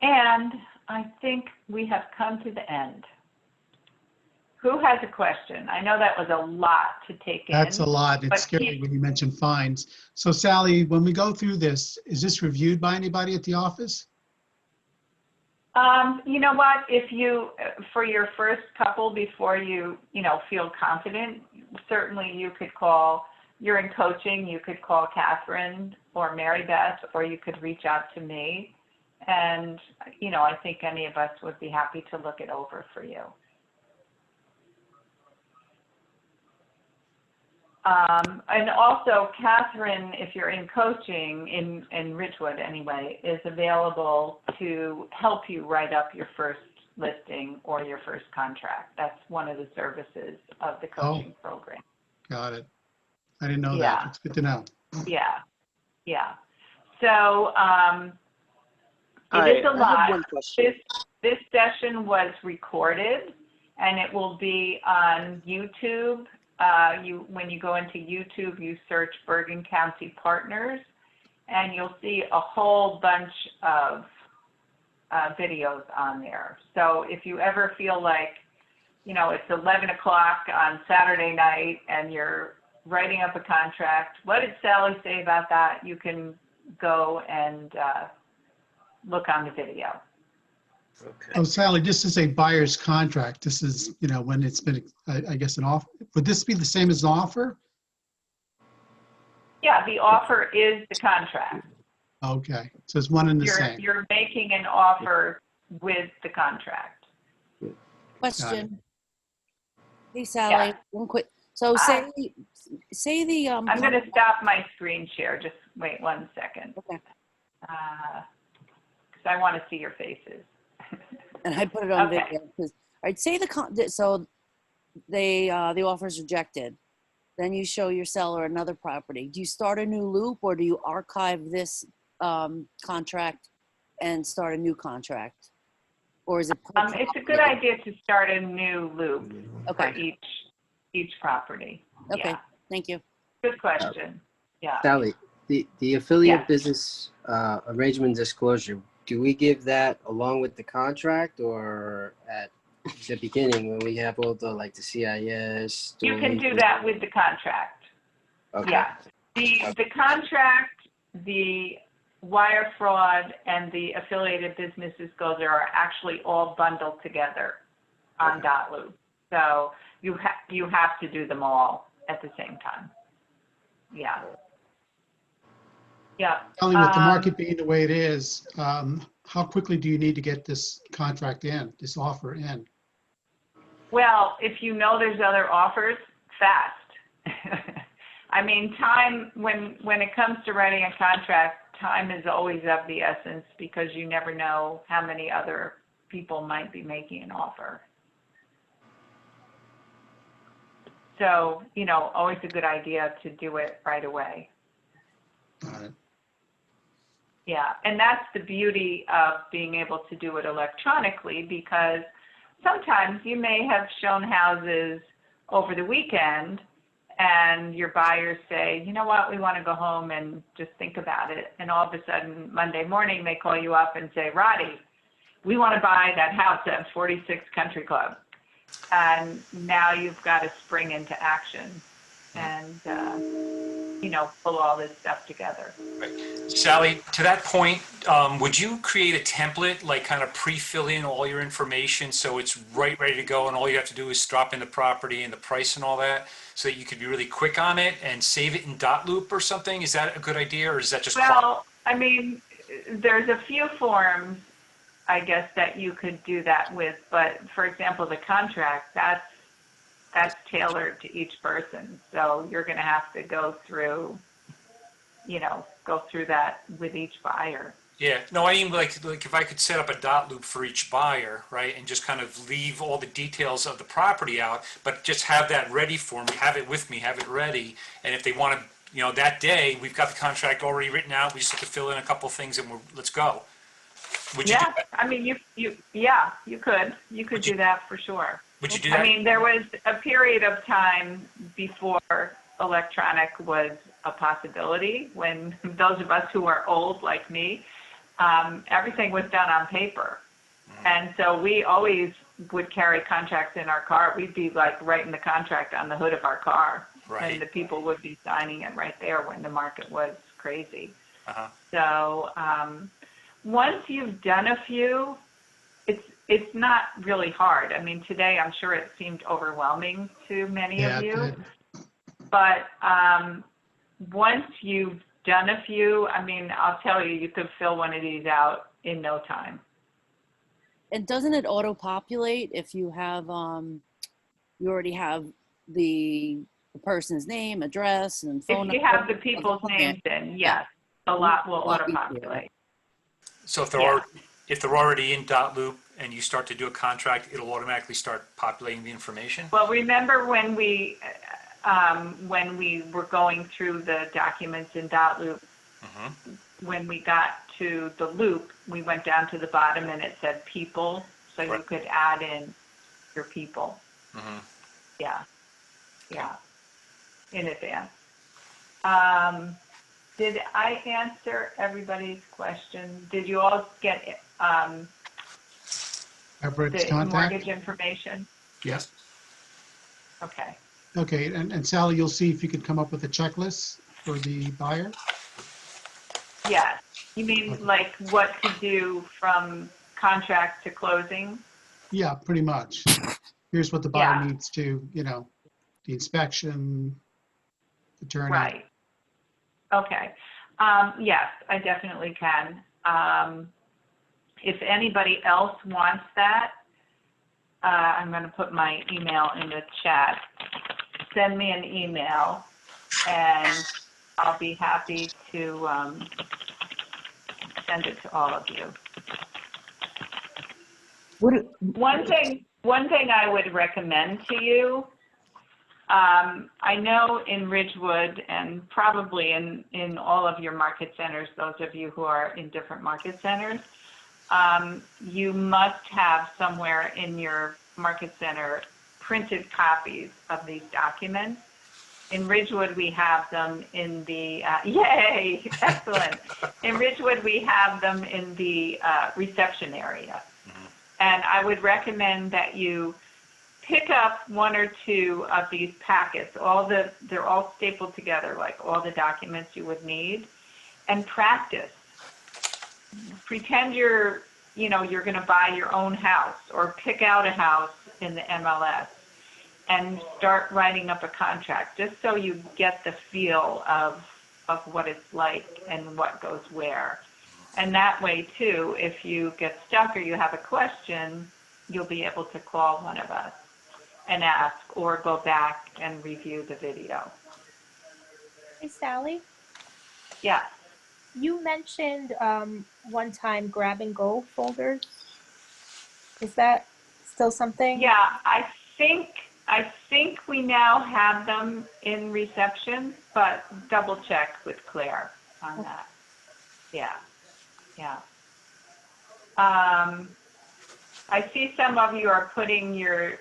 And I think we have come to the end. Who has a question? I know that was a lot to take in. That's a lot. It's scary when you mention fines. So Sally, when we go through this, is this reviewed by anybody at the office? You know what, if you, for your first couple, before you feel confident, certainly you could call, you're in coaching, you could call Catherine or Mary Beth, or you could reach out to me. And, I think any of us would be happy to look it over for you. And also, Catherine, if you're in coaching, in Ridgewood anyway, is available to help you write up your first listing or your first contract. That's one of the services of the coaching program. Got it. I didn't know Yeah. that. It's good to know. Yeah, yeah. So it All right, is a I have lot. one question. This session was recorded, and it will be on YouTube. When you go into YouTube, you search Bergen County Partners, and you'll see a whole bunch of videos on there. So if you ever feel like, it's 11 o'clock on Saturday night and you're writing up a contract, what did Sally say about that? You can go and look on the video. Okay. Oh, Sally, this is a buyer's contract. This is, when it's been, I guess, an offer. Would this be the same as an offer? Yeah, the offer is the contract. Okay, so it's one and the same. You're making an offer with the contract. Question. Hey, Sally, Yeah. one quick. So say the I'm going to stop my screen share. Just wait 1 second. Okay. Because I want to see your faces. And I put it on Okay. video because, all right, say so the offer is rejected. Then you show your seller another property. Do you start a new loop, or do you archive this contract and start a new contract? Or is it? It's a good idea to start a new loop for Okay. each property. Okay. Yeah. Thank you. Good question. Yeah. Sally, the affiliate Yeah. business arrangement disclosure, do we give that along with the contract or at the beginning when we have all the CIS? You can do that with the contract. Okay. Yeah. The contract, the wire fraud, and the affiliated business disclosure are actually all bundled together on .loop. So you have to do them all at the same time. Yeah. Yeah. Sally, with the market being the way it is, how quickly do you need to get this contract in, this offer in? Well, if you know there's other offers, fast. I mean, time, when it comes to writing a contract, time is always of the essence because you never know how many other people might be making an offer. So, always a good idea to do it right away. Got it. Yeah, and that's the beauty of being able to do it electronically, because sometimes you may have shown houses over the weekend and your buyers say, you know what, we want to go home and just think about it. And all of a sudden, Monday morning, they call you up and say, Roddy, we want to buy that house at 46 Country Club. And now you've got to spring into action and, pull all this stuff together. Right. Sally, to that point, would you create a template, like kind of pre-fill in all your information so it's ready to go and all you have to do is drop in the property and the price and all that so that you could be really quick on it and save it in .loop or something? Is that a good idea, or is that just... Well, I mean, there's a few forms, I guess, that you could do that with, but for example, the contract, that's tailored to each person. So you're going to have to go through that with each buyer. Yeah, no, I mean like if I could set up a .loop for each buyer, right, and just kind of leave all the details of the property out, but just have that ready for me, have it with me, have it ready, and if they want to, that day, we've got the contract already written out, we just have to fill in a couple of things and let's go. Would you do that? I mean, you could do that for sure. Would you do that? I mean, there was a period of time before electronic was a possibility when those of us who are old like me, everything was done on paper. And so we always would carry contracts in our car. We'd be like writing the contract on the hood of our car. Right. And the people would be signing it right there when the market was crazy. Uh-huh. So once you've done a few, it's not really hard. I mean, today I'm sure it seemed overwhelming to many Yeah, of it you. did. But once you've done a few, I mean, I'll tell you, you could fill one of these out in no time. And doesn't it auto-populate if you have, you already have the person's name, address, and phone If you number have the of people's client? names in, yes, a lot will auto-populate. So if they're already in Loop and you start to do a contract, it'll automatically start populating the information? Well, remember when we were going through the documents in Loop, when we got to the loop, we went down to the bottom and it said people, so you could add in your people. Yeah, in advance. Did I answer everybody's question? Did you all get Everett's the contact? mortgage information? Yes. Okay. Okay, and Sally, you'll see if you could come up with a checklist for the buyer? Yes. You mean like what to do from contract to closing? Yeah, pretty much. Here's what the buyer needs to, the inspection, attorney. Right. Okay. Yes, I definitely can. If anybody else wants that, I'm going to put my email in the chat. Send me an email, and I'll be happy to send it to all of you. One thing I would recommend to you, I know in Ridgewood and probably in all of your market centers, those of you who are in different market centers, you must have somewhere in your market center printed copies of these documents. In Ridgewood, we have them in the, yay, excellent. In Ridgewood, we have them in the reception area. And I would recommend that you pick up one or two of these packets. They're all stapled together, like all the documents you would need, and practice. Pretend you're going to buy your own house or pick out a house in the MLS and start writing up a contract, just so you get the feel of what it's like and what goes where. And that way, too, if you get stuck or you have a question, you'll be able to call one of us and ask, or go back and review the video. Hey, Sally? Yeah. You mentioned one time grab and go folders. Is that still something? Yeah, I think we now have them in reception, but double check with Claire on that. Yeah. I see some of you are putting your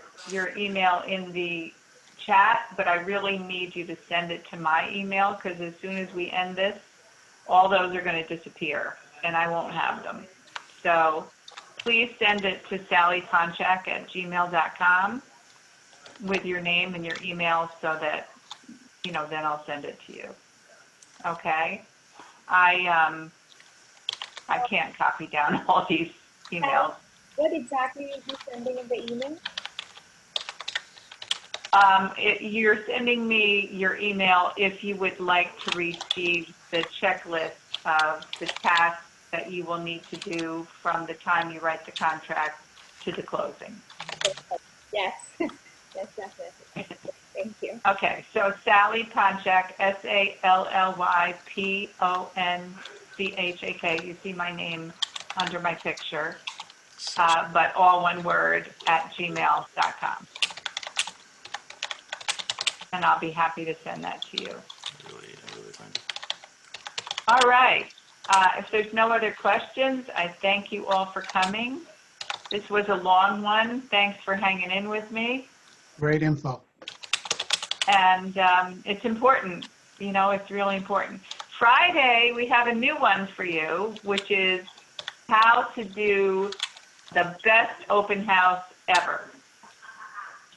email in the chat, but I really need you to send it to my email, because as soon as we end this, all those are going to disappear and I won't have them. So please send it to sallyponchak@gmail.com with your name and your email, so that, then I'll send it to you. Okay? I can't copy down all these emails. What exactly is you sending in the email? You're sending me your email if you would like to receive the checklist of the tasks that you will need to do from the time you write the contract to the closing. Yes, yes, definitely. Thank you. Okay, so Sally Ponchak, SallyPonchak. You see my name under my picture, but all one word, @gmail.com. And I'll be happy to send that to you. Really fun. All right. If there's no other questions, I thank you all for coming. This was a long one. Thanks for hanging in with me. Great info. And it's important. It's really important. Friday, we have a new one for you, which is how to do the best open house ever.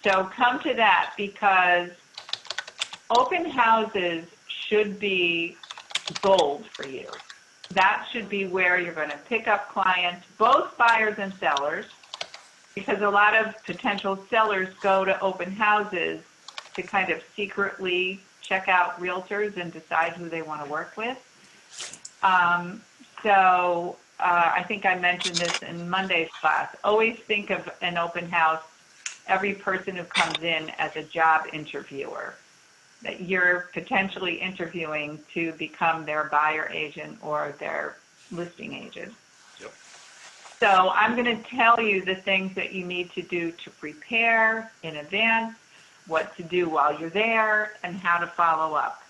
So come to that, because open houses should be gold for you. That should be where you're going to pick up clients, both buyers and sellers, because a lot of potential sellers go to open houses to kind of secretly check out realtors and decide who they want to work with. I think I mentioned this in Monday's class. Always think of an open house, every person who comes in, as a job interviewer, that you're potentially interviewing to become their buyer agent or their listing agent. Yep. So I'm going to tell you the things that you need to do to prepare in advance, what to do while you're there, and how to follow up,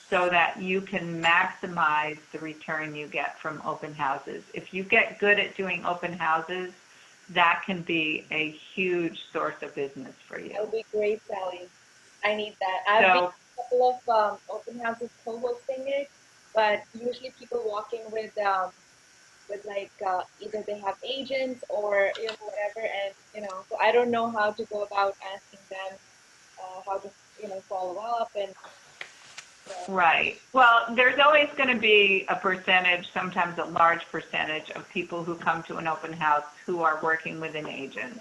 so that you can maximize the return you get from open houses. If you get good at doing open houses, that can be a huge source of business for you. That would be great, Sally. I need that. I've been to a couple of open houses co-hosting it, but usually people walk in with like either they have agents or whatever, and so I don't know how to go about asking them how to follow up and. Right. Well, there's always going to be a percentage, sometimes a large percentage, of people who come to an open house who are working with an agent,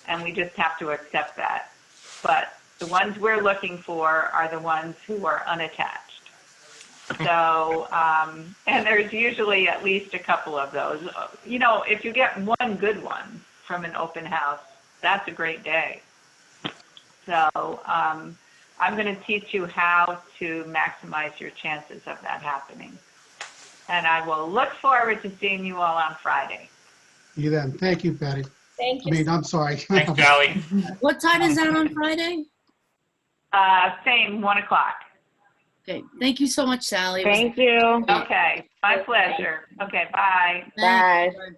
and we just have to accept that. But the ones we're looking for are the ones who are unattached. So, and there's usually at least a couple of those. If you get one good one from an open house, that's a great day. So, I'm going to teach you how to maximize your chances of that happening. And I will look forward to seeing you all on Friday. You then. Thank you, Patty. Thank you. I'm sorry. Thanks, Sally. What time is that on Friday? Same, 1 o'clock. Okay, thank you so much, Sally. It was- Thank you. Okay, my pleasure. Okay, bye. Thanks. Bye.